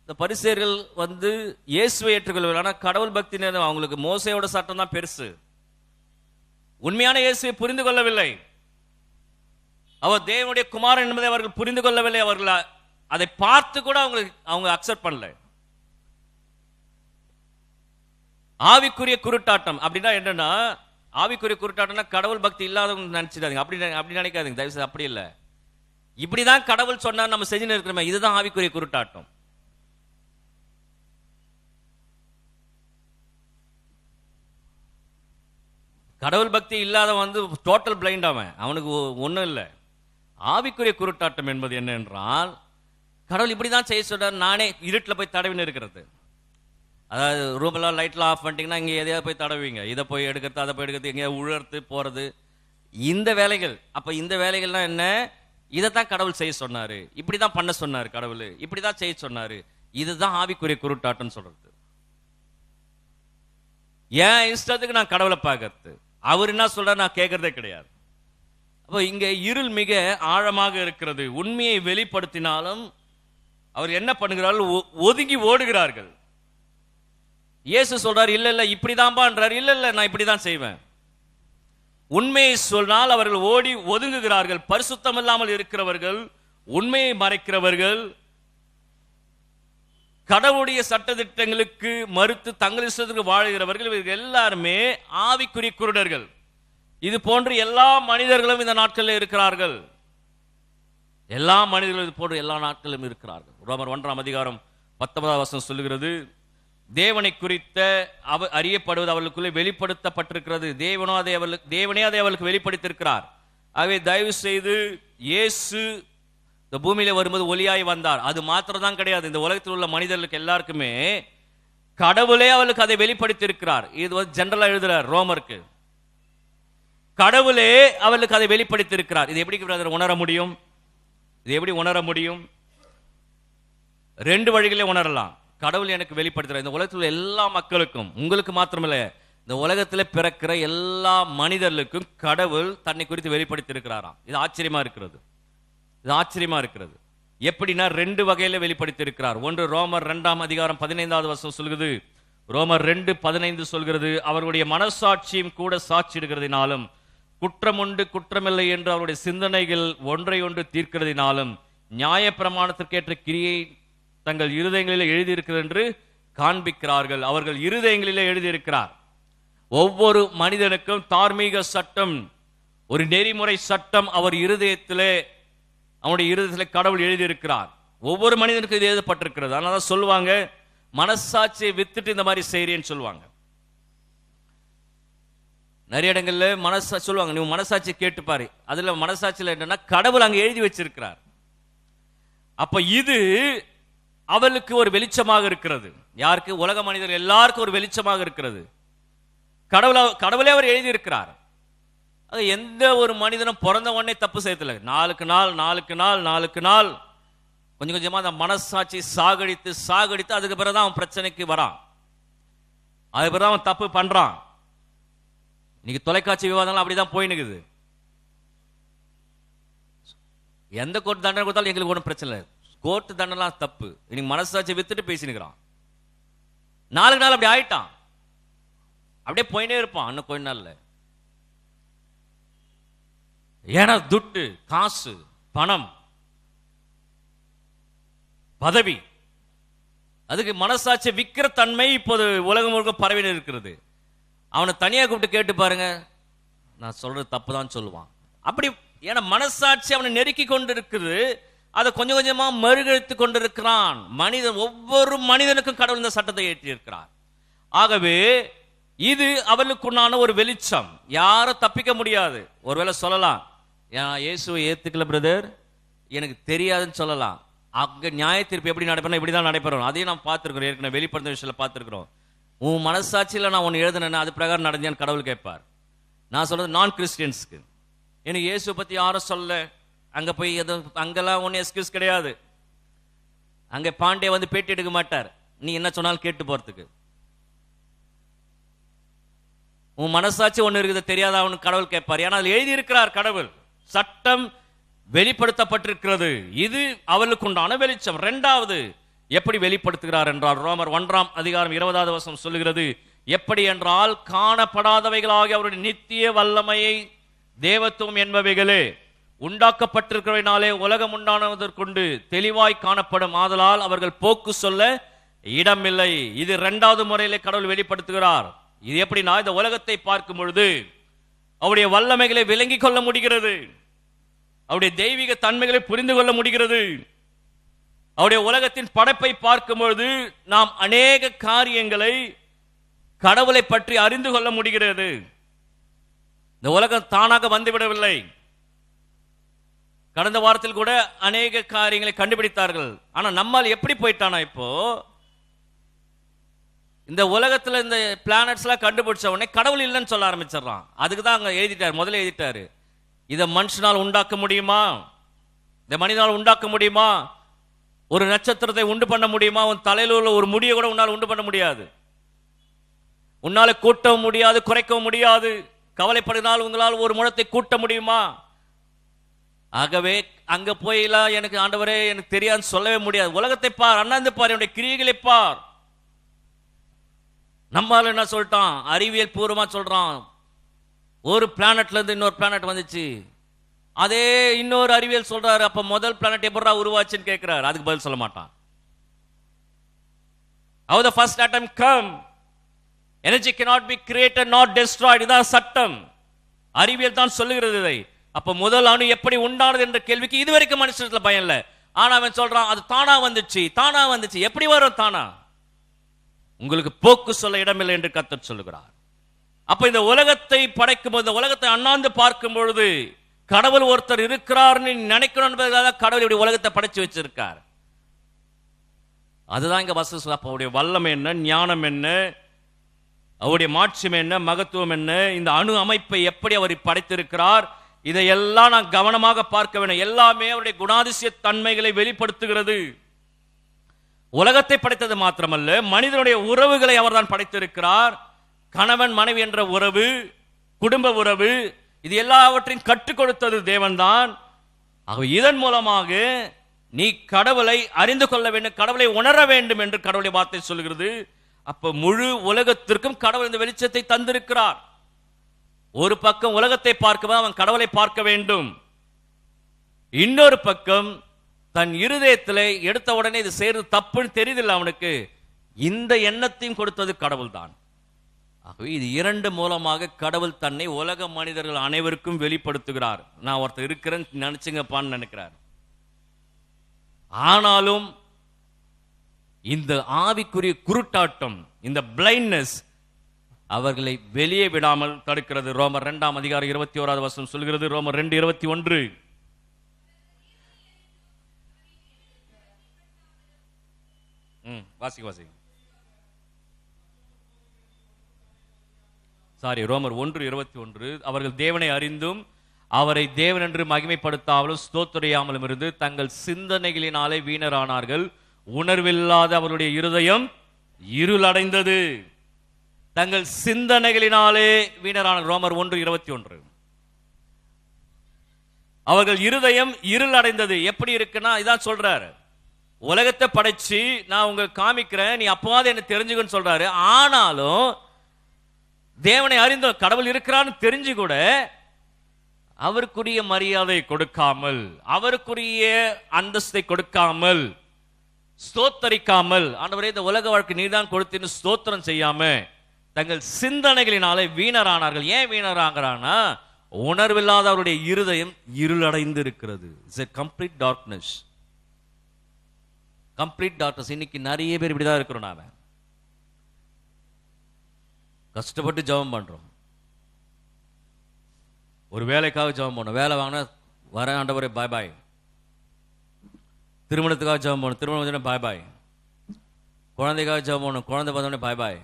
இந்த பரிசேயர்கள் வந்து இயேசுவை ஏற்றுக்கொள்ளவில்லை. ஆனால் கடவுள் பக்தி அவங்களுக்கு மோசையோட சட்டம் தான் பெருசு. உண்மையான இயேசுவை புரிந்து கொள்ளவில்லை. அவர் தேவனுடைய குமாரன் என்பதை அவர்கள் புரிந்து கொள்ளவில்லை. அவர்கள் அதை பார்த்து கூட அவங்க அக்செப்ட் பண்ணல. ஆவிக்குரிய குருட்டாட்டம் அப்படின்னா என்னன்னா, ஆவிக்குரிய குருட்டாட்டம்னா கடவுள் பக்தி இல்லாதவங்க நினைச்சிடாதீங்க. அப்படி நினைக்காதீங்க தயவு செய்து. அப்படி இல்லை. இப்படிதான் கடவுள் சொன்னார், நம்ம செஞ்சுன்னு இருக்கிறோமே, இதுதான் ஆவிக்குரிய குருட்டாட்டம். கடவுள் பக்தி இல்லாதவன் வந்து டோட்டல் பிளைண்ட். அவனுக்கு ஒன்றும் இல்லை. ஆவிக்குரிய குருட்டாட்டம் என்பது என்ன என்றால், கடவுள் இப்படிதான் செய்ய சொல்றார், நானே இருட்டில் போய் தடவின்னு இருக்கிறது. அதாவது ரூமெல்லாம் லைட்லாம் ஆஃப் பண்ணிட்டீங்கன்னா இங்கே எதையாவது போய் தடவிங்க, இதை போய் எடுக்கிறது, அதை போய் எடுக்கிறது, எங்கேயா உழர்த்து போறது, இந்த வேலைகள். அப்ப இந்த வேலைகள்லாம் என்ன? இதைத்தான் கடவுள் செய்ய சொன்னாரு, இப்படிதான் பண்ண சொன்னாரு கடவுள், இப்படிதான் செய்ய சொன்னாரு. இதுதான் ஆவிக்குரிய குருட்டாட்டம் சொல்றது. ஏன் இஷ்டத்துக்கு நான் கடவுளை பார்க்கறது, அவர் என்ன சொல்றாரு நான் கேட்கறதே கிடையாது. அப்போ இங்க இருள் மிக ஆழமாக இருக்கிறது. உண்மையை வெளிப்படுத்தினாலும் அவர் என்ன பண்ணுகிறார்கள்? ஒதுங்கி ஓடுகிறார்கள். இயேசு சொல்றார், இல்ல இல்ல இப்படிதான்பான்றார். இல்ல இல்ல நான் இப்படிதான் செய்வேன். உண்மையை சொன்னால் அவர்கள் ஓடி ஒதுங்குகிறார்கள். பரிசுத்தம் இல்லாமல் இருக்கிறவர்கள், உண்மையை மறைக்கிறவர்கள், கடவுளுடைய சட்டதிட்டங்களுக்கு மறுத்து தங்கள் இஷ்டத்துக்கு வாழுகிறவர்கள், இவர்கள் எல்லாருமே ஆவிக்குரிய குருடர்கள். இது போன்று எல்லா மனிதர்களும் இந்த நாட்களில் இருக்கிறார்கள். எல்லா மனிதர்களும் இது போன்று எல்லா நாட்களிலும் இருக்கிறார்கள். ரோமர் 1:19 சொல்லுகிறது, தேவனை குறித்த அறியப்படுவது அவர்களுக்குள்ளே வெளிப்படுத்தப்பட்டிருக்கிறது. தேவனே அதை அவர்களுக்கு வெளிப்படுத்தியிருக்கிறார். ஆகவே தயவு செய்து, இயேசு இந்த பூமியில வரும்போது ஒளியாய் வந்தார். அது மாத்திரம் தான் கிடையாது, இந்த உலகத்தில் உள்ள மனிதர்களுக்கு எல்லாருக்குமே கடவுளே அவளுக்கு அதை வெளிப்படுத்தி இருக்கிறார். இது வந்து ஜெனரலா எழுதுறார் ரோமருக்கு. கடவுளே அவளுக்கு அதை வெளிப்படுத்தி இருக்கிறார். இது எப்படி உணர முடியும்? இது எப்படி உணர முடியும்? 2 வழிகளே உணரலாம். கடவுள் எனக்கு வெளிப்படுத்துறார். இந்த உலகத்தில் உள்ள எல்லா மக்களுக்கும், உங்களுக்கு மாத்திரமில்ல, இந்த உலகத்தில் பிறக்கிற எல்லா மனிதர்களுக்கும் கடவுள் தன்னை குறித்து வெளிப்படுத்தி இருக்கிறாராம். இது ஆச்சரியமா இருக்கிறது. இது ஆச்சரியமா இருக்கிறது. எப்படின்னா 2 வகையில வெளிப்படுத்தி இருக்கிறார். ஒன்று ரோமர் 2:15 சொல்கிறது. ரோமர் 2:15 சொல்கிறது, அவர்களுடைய மனசாட்சியும் கூட சாட்சியிடுகிறதினாலும் குற்றமுண்டு குற்றமில்லை என்று அவருடைய சிந்தனைகள் ஒன்றை ஒன்று தீர்க்கிறதினாலும் நியாயப்பிரமாணத்திற்கேற்ற கிரியை தங்கள் இருதயங்களில் எழுதியிருக்கிறது என்று காண்பிக்கிறார்கள். அவர்கள் இருதயங்களிலே எழுதியிருக்கிறார். ஒவ்வொரு மனிதனுக்கும் தார்மீக சட்டம், ஒரு நெறிமுறை சட்டம் அவர் இருதயத்திலே, அவனுடைய இருதயத்திலே கடவுள் எழுதியிருக்கிறார். ஒவ்வொரு மனிதனுக்கும் இது எழுதப்பட்டிருக்கிறது. அதனால சொல்லுவாங்க, மனசாட்சியை வித்துட்டு இந்த மாதிரி செய்றேன்னு சொல்லுவாங்க. நிறைய இடங்கள்ல மனசாட்சி சொல்லுவாங்க, நீ மனசாட்சியை கேட்டுப்பாரு. அதுல மனசாட்சியில் என்னன்னா கடவுள் அங்க எழுதி வச்சிருக்கிறார். அப்ப இது அவளுக்கு ஒரு வெளிச்சமாக இருக்கிறது. யாருக்கு? உலக மனிதர் எல்லாருக்கும் ஒரு வெளிச்சமாக இருக்கிறது. கடவுளே அவர் எழுதியிருக்கிறார். எந்த ஒரு மனிதனும் பிறந்த உடனே தப்பு செய்யல. நாளுக்கு நாள் கொஞ்சம் கொஞ்சமா அந்த மனசாட்சி சாகடித்து அதுக்கு பிறகுதான் அவன் பிரச்சனைக்கு வரான். அதுக்கு பிறகு அவன் தப்பு பண்றான். இன்னைக்கு தொலைக்காட்சி விவாதங்கள் அப்படிதான் போயினுக்குது. எந்த கோர்ட் தண்டனை கொடுத்தாலும் எங்களுக்கு ஒன்றும் பிரச்சனை இல்லை. கோர்ட்டு தண்டனை தப்பு. இன்னைக்கு மனசாட்சி வித்துட்டு பேசினுக்கிறான். நாளுக்கு நாள் அப்படி ஆயிட்டான். அப்படியே போயினே இருப்பான். இன்னும் கொஞ்ச நாள்ல ஏன்னா துட்டு, காசு, பணம், பதவி, அதுக்கு மனசாட்சி விக்கிற தன்மை இப்போது உலகம் முழுக்க பரவி இருக்கிறது. அவனை தனியா கூப்பிட்டு கேட்டு பாருங்க, நான் சொல்றது தப்பு தான் சொல்லுவான். அப்படி ஏன்னா மனசாட்சி அவனை நெருக்கி கொண்டு இருக்குது. அதை கொஞ்சம் கொஞ்சமா மறுகழித்து கொண்டிருக்கிறான். ஒவ்வொரு மனிதனுக்கும் கடவுள் இந்த சட்டத்தை ஏற்றி இருக்கிறார். ஆகவே இது அவளுக்குண்டான ஒரு வெளிச்சம். யாரும் தப்பிக்க முடியாது. ஒருவேளை சொல்லலாம், இயேசுவை ஏத்துக்கல பிரதர், எனக்கு தெரியாதுன்னு சொல்லலாம். அங்க நியாய தீர்ப்பு எப்படி நடைபெறணும், இப்படிதான் நடைபெறணும். அதையும் நான் பார்த்திருக்கிறோம். ஏற்கனவே வெளிப்படுத்த விஷயத்துல பார்த்திருக்கிறோம். உன் மனசாட்சியில நான் ஒன்னு எழுதுனேன்னா அது பிரகாரம் நடந்தியான்னு கடவுள் கேட்பார். நான் சொல்றது நான் கிறிஸ்டியன்ஸ்க்கு. எனக்கு இயேசுவை பத்தி யாரும் சொல்ல, அங்க போய் அங்கெல்லாம் ஒன்னும் எக்ஸ்கியூஸ் கிடையாது. அங்க பாண்டே வந்து பேட்டி எடுக்க மாட்டார், நீ என்ன சொன்னாலும் கேட்டு போறதுக்கு. உன் மனசாட்சி ஒண்ணு இருக்குது தெரியாத அவனுக்கு கடவுள் கேட்பார். ஏன்னா அதில் எழுதி இருக்கிறார் கடவுள். சட்டம் வெளிப்படுத்தப்பட்டிருக்கிறது. இது அவளுக்கு உண்டான வெளிச்சம். இரண்டாவது எப்படி வெளிப்படுத்துகிறார் என்றால், ரோமர் 1:20 சொல்லுகிறது, எப்படி என்றால் காணப்படாதவைகளாகிய அவருடைய நித்திய வல்லமையை, தேவத்துவம் என்பவைகளே உண்டாக்கப்பட்டிருக்கிறவனாலே உலகம் உண்டானதற்கொண்டு தெளிவாய் காணப்படும். ஆதலால் அவர்கள் போக்கு சொல்ல இடமில்லை. இது இரண்டாவது முறையிலே கடவுள் வெளிப்படுத்துகிறார். இது எப்படின்னா, இந்த உலகத்தை பார்க்கும் பொழுது அவருடைய வல்லமைகளை விளங்கிக் கொள்ள முடிகிறது. அவருடைய தெய்வீக தன்மைகளை புரிந்து கொள்ள முடிகிறது. அவருடைய உலகத்தின் படைப்பை பார்க்கும் பொழுது நாம் அநேக காரியங்களை கடவுளை பற்றி அறிந்து கொள்ள முடிகிறது. இந்த உலகம் தானாக வந்துவிடவில்லை. கடந்த வாரத்தில் கூட அநேக காரியங்களை கண்டுபிடித்தார்கள். ஆனா நம்மால் எப்படி போயிட்டானா, இப்போ இந்த உலகத்துல இந்த பிளானட்ஸ் எல்லாம் கண்டுபிடிச்ச உடனே கடவுள் இல்லைன்னு சொல்ல ஆரம்பிச்சிடறான். அதுக்கு தான் அங்க எழுதிட்டாரு, முதல்ல எழுதிட்டாரு, இதை மனுஷனால் உண்டாக்க முடியுமா, இந்த மனிதனால் உண்டாக்க முடியுமா, ஒரு நட்சத்திரத்தை உண்டு பண்ண முடியுமா, உன் தலையில் உள்ள ஒரு முடியை கூட உன்னால் உண்டு பண்ண முடியாது, உன்னால கூட்டவும் முடியாது, குறைக்கவும் முடியாது. கவலைப்படினால் உங்களால் ஒரு முழத்தை கூட்ட முடியுமா? ஆகவே அங்க போயெல்லாம் எனக்கு ஆண்டவரே எனக்கு தெரியாதுன்னு சொல்லவே முடியாது. உலகத்தை பார், அண்ணாந்து பார், என்னுடைய கிரியைகளை பார். நம்மால என்ன சொல்லிட்டான், அறிவியல் பூர்வமா சொல்றான், ஒரு பிளானட்ல இருந்து இன்னொரு பிளானட் வந்துச்சு. அதே இன்னொரு அறிவியல் சொல்றாரு, அப்ப முதல் பிளானட் எப்படா உருவாச்சுன்னு கேட்கிறாரு. அதுக்கு பதில் சொல்ல மாட்டான். How the first atom come? Energy cannot be created nor destroyed. இதான் சட்டம். அறிவியல் தான் சொல்லுகிறது இதை. அப்ப முதல் அணு எப்படி உண்டானது என்ற கேள்விக்கு இதுவரைக்கும் மனுஷத்துல பயம் இல்லை. ஆனா அவன் சொல்றான், அது தானா வந்துச்சு, தானா வந்துச்சு. எப்படி வரும் தானா? உங்களுக்கு போக்கு சொல்ல இடமில்லை என்று கர்த்தர் சொல்லுகிறார். அப்ப இந்த உலகத்தை படைக்கும் போது, இந்த உலகத்தை அண்ணாந்து பார்க்கும் பொழுது கடவுள் ஒருத்தர் இருக்கிறார்னு நினைக்கணும் என்பதற்காக கடவுள் இப்படி உலகத்தை படைச்சு வச்சிருக்கார். அதுதான் இங்க வசனம். அப்ப அவருடைய வல்லமை என்ன, ஞானம் என்ன, அவருடைய மாட்சிமை என்ன, மகத்துவம் என்ன, இந்த அணு அமைப்பை எப்படி அவர் படைத்திருக்கிறார், இதையெல்லாம் நான் கவனமாக பார்க்க வேண்டும். எல்லாமே அவருடைய குணாதிசய தன்மைகளை வெளிப்படுத்துகிறது. உலகத்தை படைத்தது மாத்திரமல்ல, மனிதனுடைய உறவுகளை அவர் தான் படைத்திருக்கிறார். கணவன் மனைவி என்ற உறவு, குடும்ப உறவு, இது எல்லாவற்றையும் கற்றுக் கொடுத்தது தேவன்தான். இதன் மூலமாக நீ கடவுளை அறிந்து கொள்ள வேண்டும், கடவுளை உணர வேண்டும் என்று கடவுளுடைய வார்த்தை சொல்கிறது. அப்ப முழு உலகத்திற்கும் கடவுள் இந்த வெளிச்சத்தை தந்திருக்கிறார். ஒரு பக்கம் உலகத்தை பார்க்கவே அவன் கடவுளை பார்க்க வேண்டும், இன்னொரு பக்கம் தன் இருதயத்திலே எடுத்த உடனே இது செய்யறது தப்புன்னு தெரியுதில்லை அவனுக்கு, இந்த எண்ணத்தையும் கொடுத்தது கடவுள் தான். ஆகவே இது இரண்டு மூலமாக கடவுள் தன்னை உலக மனிதர்கள் அனைவருக்கும் வெளிப்படுத்துகிறார். நான் ஒருத்தர் இருக்கிறேன்னு நினைச்சுங்கப்பான்னு நினைக்கிறார். ஆனாலும் இந்த ஆவிக்குரிய குருட்டாட்டம், இந்த பிளைண்ட்னஸ் அவர்களை வெளியே விடாமல் தடுக்கிறது. ரோமர் 2:21 சொல்கிறது. ரோமர் 2:21 வாசிங்க. ரோமர் 1:21 அவர்கள் தேவனை அறிந்தும் அவரை தேவன் என்று மகிமைப்படுத்தாமலும் ஸ்தோத்திரியாமலும் இருந்து தங்கள் சிந்தனைகளினாலே வீணரானார்கள், உணர்வில்லாத அவருடைய இருதயம் இருளடைந்தது. தங்கள் சிந்தனைகளினாலே வீணரான ரோமர் 1:21 அவர்கள் இருதயம் இருள் அடைந்தது. எப்படி இருக்குன்னா இதான் சொல்றாரு, உலகத்தை படைச்சு நான் உங்களுக்கு காமிக்கிறேன், நீ அப்பவாது என்ன தெரிஞ்சுக்கன்னு சொல்றாரு. ஆனாலும் தேவனை அறிந்த கடவுள் இருக்கிறான்னு தெரிஞ்சு கூட அவருக்குரிய மரியாதை கொடுக்காமல், அவருக்குரிய அந்தஸ்தை கொடுக்காமல், ஸ்தோத்தரிக்காமல், ஆண்டவரே இந்த உலக வாழ்க்கை நீதான் கொடுத்தீன்னு ஸ்தோத்திரம் செய்யாம தங்கள் சிந்தனைகளினாலே வீணரானார்கள். ஏன் வீணராகிறான்னா உணர்வில்லாத அவருடைய இருதயம் இருளடைந்து இருக்கிறது. It's a complete darkness. Complete darkness. இன்னைக்கு நிறைய பேர் இப்படிதான் இருக்கிறோம். நாம கஷ்டப்பட்டு ஜெபம் பண்றோம், ஒரு வேலைக்காக ஜெபம் பண்ணோம், வேலை வாங்கினா வர ஆண்டவரே பாய் பாய். திருமணத்துக்காக ஜெபம் பண்ணணும், திருமணம் வந்தோடனே பாய் பாய். குழந்தைக்காக ஜெபம் பண்ணணும், குழந்தை பார்த்தோடனே பாய் பாய்.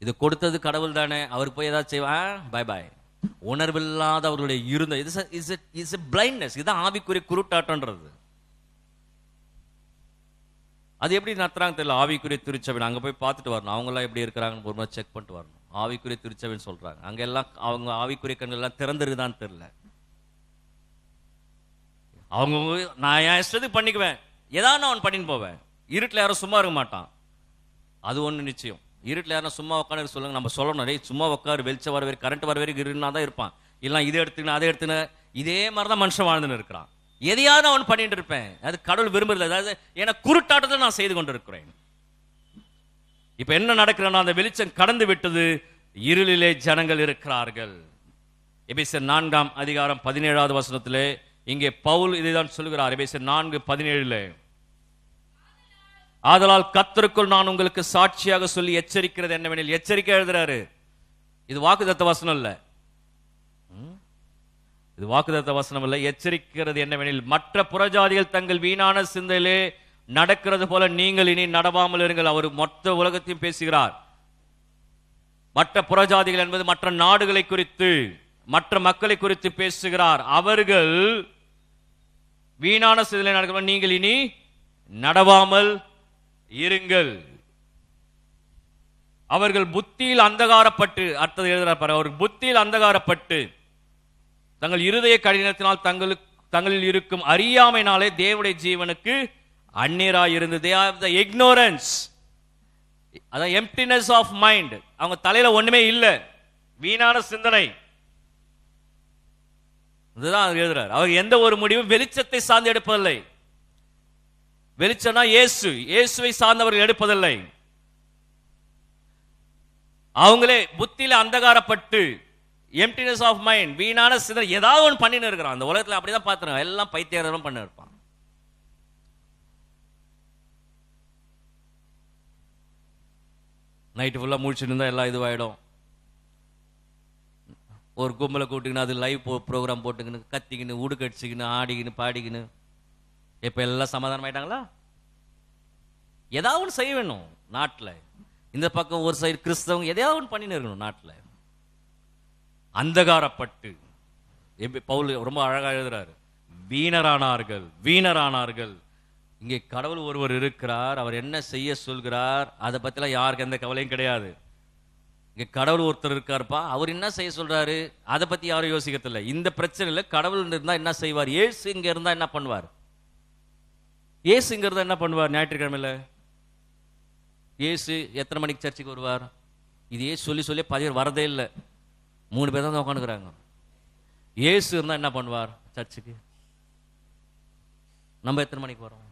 இது கொடுத்தது கடவுள் தானே, அவருக்கு போய் ஏதாவது செய்வான் பாய் பாய். உணர்வில்லாத அவருடைய இருந்த இஸ் எ பிளைண்ட்னஸ். இதுதான் ஆவிக்குரிய குருட்டாட்டன்றது. அது எப்படி நடத்துறாங்க தெரியல. ஆவிக்குரிய திருச்சபை அங்கே போய் பார்த்துட்டு வரணும், அவங்களாம் எப்படி இருக்கிறாங்கன்னு ஒரு மாதிரி செக் பண்ணிட்டு வரணும். ஆவிக்குரிய திருச்சபைன்னு சொல்றாங்க, அங்க எல்லாம் அவங்க ஆவிக்குரிய கண்கள் எல்லாம் திறந்துருக்குதான்னு தெரியல. அவங்க நான் என் இஷ்டத்துக்கு பண்ணிக்குவேன், ஏதாவது நான் பண்ணின்னு போவேன். இருட்டில் யாரும் சும்மா இருக்க மாட்டான், அது ஒன்று நிச்சயம். இருட்டில் யாரும் சும்மா உட்காந்து சொல்லுங்க, நம்ம சொல்லணும் சும்மா உட்காரு, வெளிச்சம் வர வரைக்கும் கரண்ட் வர வரைக்கும் இருந்தா தான் இருப்பான். இல்லை இதை எடுத்துக்கணும் அதை எடுத்துக்கணும், இதே மாதிரி தான் மனுஷன் வாழ்ந்துன்னு இருக்கிறான். எதையாவது அவன் பண்ணிட்டு இருப்பேன், அது கடவுள் விரும்புறது. அதாவது ஏன்னா குருட்டாட்டத்தை நான் செய்து கொண்டு இருக்கிறேன். இப்ப என்ன நடக்கிறேன்னா அந்த வெளிச்சம் கடந்து விட்டது, இருளிலே ஜனங்கள் இருக்கிறார்கள். எபேசியர் 4:17 இங்கே பவுல் இதைதான் சொல்லுகிறார். எபேசியர் 4:17 ஆதலால் கர்த்தருக்குள் நான் உங்களுக்கு சாட்சியாக சொல்லி எச்சரிக்கிறது என்னவெனில், எச்சரிக்கை எழுதுறாரு. இது வாக்குத்தத்த வசனம் இல்ல, இது வாக்குத்தத்த வசனம் இல்ல. எச்சரிக்கிறது என்னவெனில் மற்ற புறஜாதிகள் தங்கள் வீணான சிந்தையிலே நடக்கிறது போல நீங்கள் இனி நடவாமல் இருங்கள். அவர் மொத்த உலகத்தையும் பேசுகிறார். மற்ற புறஜாதிகள் என்பது மற்ற நாடுகளை குறித்து, மற்ற மக்களை குறித்து பேசுகிறார். அவர்கள் வீணான சிந்தையிலே நடக்கிற நீங்கள் இனி நடவாமல் இருங்கள். அவர்கள் புத்தியில் அந்தகாரப்பட்டு, அர்த்தம் எழுதுறார், அவர்கள் புத்தியில் அந்தகாரப்பட்டு தங்கள் இருதய கடினத்தினால் தங்களில் இருக்கும் அறியாமையினாலே தேவனுடைய ஜீவனுக்கு அந்நியராய் இருந்து, they have the ignorance, அதான் emptiness of mind. அவங்க தலையில ஒண்ணுமே இல்லை, வீணான சிந்தனை. இதுதான் எழுதுறார். அவர் எந்த ஒரு முடிவும் வெளிச்சத்தை சார்ந்து எடுப்பதில்லை. வெளிச்சம்னா இயேசுவை சார்ந்தவர்கள் எடுப்பதில்லை. அவங்களே புத்தியில அந்தகாரப்பட்டு, emptiness of mind, வீணான சிந்தனை, ஏதாவது ஒன்று பண்ணின்னு இருக்கிறான். அந்த உலகத்துல அப்படிதான் பார்த்துருங்க, எல்லாம் பைத்தியம் பண்ண இருப்பான். நைட்டு ஃபுல்லாக முடிச்சுட்டு இருந்தால் எல்லாம் இதுவாகிடும். ஒரு கும்பலை கூட்டிக்கின்னு அது லைவ் ப்ரோக்ராம் போட்டுக்கின்னு கத்திக்கின்னு உடுக்கடிச்சிக்கின்னு ஆடிக்கின்னு பாடிக்கின்னு. இப்போ எல்லாம் சமாதானம் ஆயிட்டாங்களா? ஏதாவது ஒன்று செய்ய வேணும் நாட்டில். இந்த பக்கம் ஒரு சைடு கிறிஸ்தவங்க எதையாவது ஒன்று பண்ணின்னு இருக்கணும் நாட்டில். அந்தகாரப்பட்டு, பவுல் ரொம்ப அழகாக எழுதுறாரு, வீணரானார்கள். இங்கே கடவுள் ஒருவர் இருக்கிறார், அவர் என்ன செய்ய சொல்கிறார் அதை பத்திலாம் யாருக்கு எந்த கவலையும் கிடையாது. இங்க கடவுள் ஒருத்தர் இருக்காருப்பா, அவர் என்ன செய்ய சொல்றாரு அதை பத்தி யாரும் யோசிக்கிறதில்லை. இந்த பிரச்சனையில கடவுள் இருந்தா என்ன செய்வார், ஏசு இங்க இருந்தா என்ன பண்ணுவார், ஏசு இங்க இருந்தா என்ன பண்ணுவார், ஞாயிற்றுக்கிழமையில ஏசு எத்தனை மணிக்கு சர்ச்சுக்கு வருவார், இதையே சொல்லி சொல்லி பதிவு வரதே இல்லை. 3 பேர் தான் உட்காந்துக்கிறாங்க. இயேசு இருந்தா என்ன பண்ணுவார்? சர்ச்சுக்கு நம்ம எத்தனை மணிக்கு வரோம்?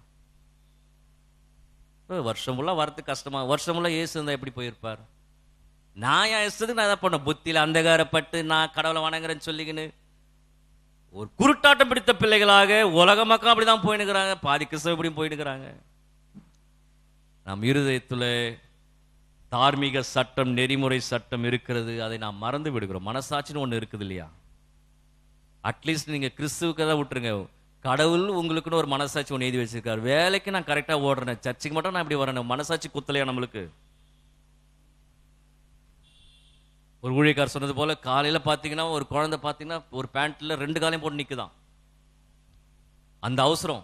வருஷம் ஃபுல்லா வரதுக்கு கஷ்டமா? வருஷம் ஃபுல்லா இயேசு இருந்தா எப்படி போயிருப்பார்? நான் என் இஷ்டத்துக்கு நான் எதாவது பண்ண புத்தியில அந்தகாரப்பட்டு நான் கடவுளை வணங்குறேன்னு சொல்லிக்கின்னு ஒரு குருட்டாட்டம் பிடித்த பிள்ளைகளாக உலக மக்கள் அப்படிதான் போயினுக்கிறாங்க. பாதி கிறிஸ்தவ இப்படியும் போயினுக்கிறாங்க. நம் இருதயத்துல தார்மீக சட்டம், நெறிமுறை சட்டம் இருக்கிறது. அதை நாம் மறந்து விடுகிறோம். மனசாட்சின்னு ஒண்ணு இருக்குது இல்லையா? அட்லீஸ்ட் நீங்க கிறிஸ்துவுக்கு தான் விட்டுருங்க. கடவுள் உங்களுக்குன்னு ஒரு மனசாட்சி ஒன்று எழுதி வச்சிருக்காரு. வேலைக்கு நான் கரெக்டா ஓடுறேன், சர்ச்சுக்கு மட்டும் நான் இப்படி வரேன். மனசாட்சி குத்தலையா நம்மளுக்கு? ஒரு ஊழியக்கார் சொன்னது போல, காலையில பாத்தீங்கன்னா ஒரு குழந்தை பாத்தீங்கன்னா ஒரு பேண்ட்ல 2 காலையும் போட்டு நிக்குதான். அந்த அவசரம்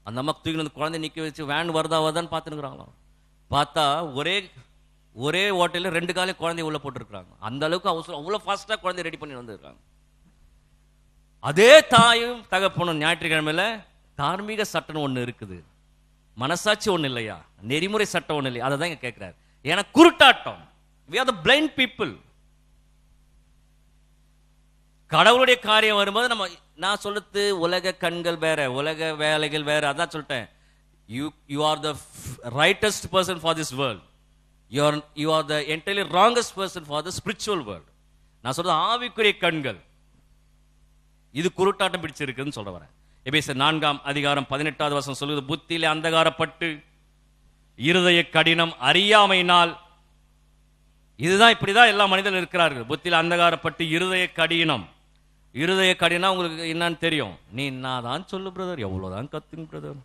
அந்த அம்மா தூக்கி அந்த குழந்தை நிக்க வச்சு வேன் வருதான்னு பாத்துக்கிறாங்களாம். பார்த்தா ஒரே ஹோட்டல்ல 2 காலையும் குழந்தைய உள்ள போட்டுருக்காங்க. அந்த அளவுக்கு அவசரம், அவ்வளவு ஃபாஸ்டா குழந்தைய ரெடி பண்ணி வந்திருக்காங்க. அதே தாயும் தகப்பனும் ஞாயிற்றுக்கிழமையில தார்மீக சட்டம் ஒண்ணு இருக்குது, மனசாட்சி ஒண்ணு இல்லையா? நெறிமுறை சட்டம் ஒண்ணு இல்லையா? அதை தான் இங்க கேட்கிறார். ஏன்னா குருட்டாட்டம். We are the blind people. கடவுளுடைய காரியம் வரும்போது நான் சொல்றது உலக கண்கள் வேற, உலக வேலைகள் வேற. அதான் சொல்லிட்டேன். You are the rightest person for this world. You are the entirely wrongest person for the spiritual world. நான் சொல்றது ஆவிக்குரிய கண்கள். இது குருட்டாட்டம் பிடிச்சிருக்குன்னு சொல்ல வரேன். எபேசியர் 4:18 சொல்லுது, புத்தியிலே அந்தகாரப்பட்டு இருதய கடினம் அறியாமையினால். இதுதான், இப்படிதான் எல்லா மனிதர்கள் இருக்கிறார்கள். புத்தியில அந்தகாரப்பட்டு இருதய கடினம். இருதய கடினம் உங்களுக்கு என்னன்னு தெரியும்? நீ என்னதான் சொல்லு பிரதர், எவ்வளவுதான் கத்துங்க பிரதர்,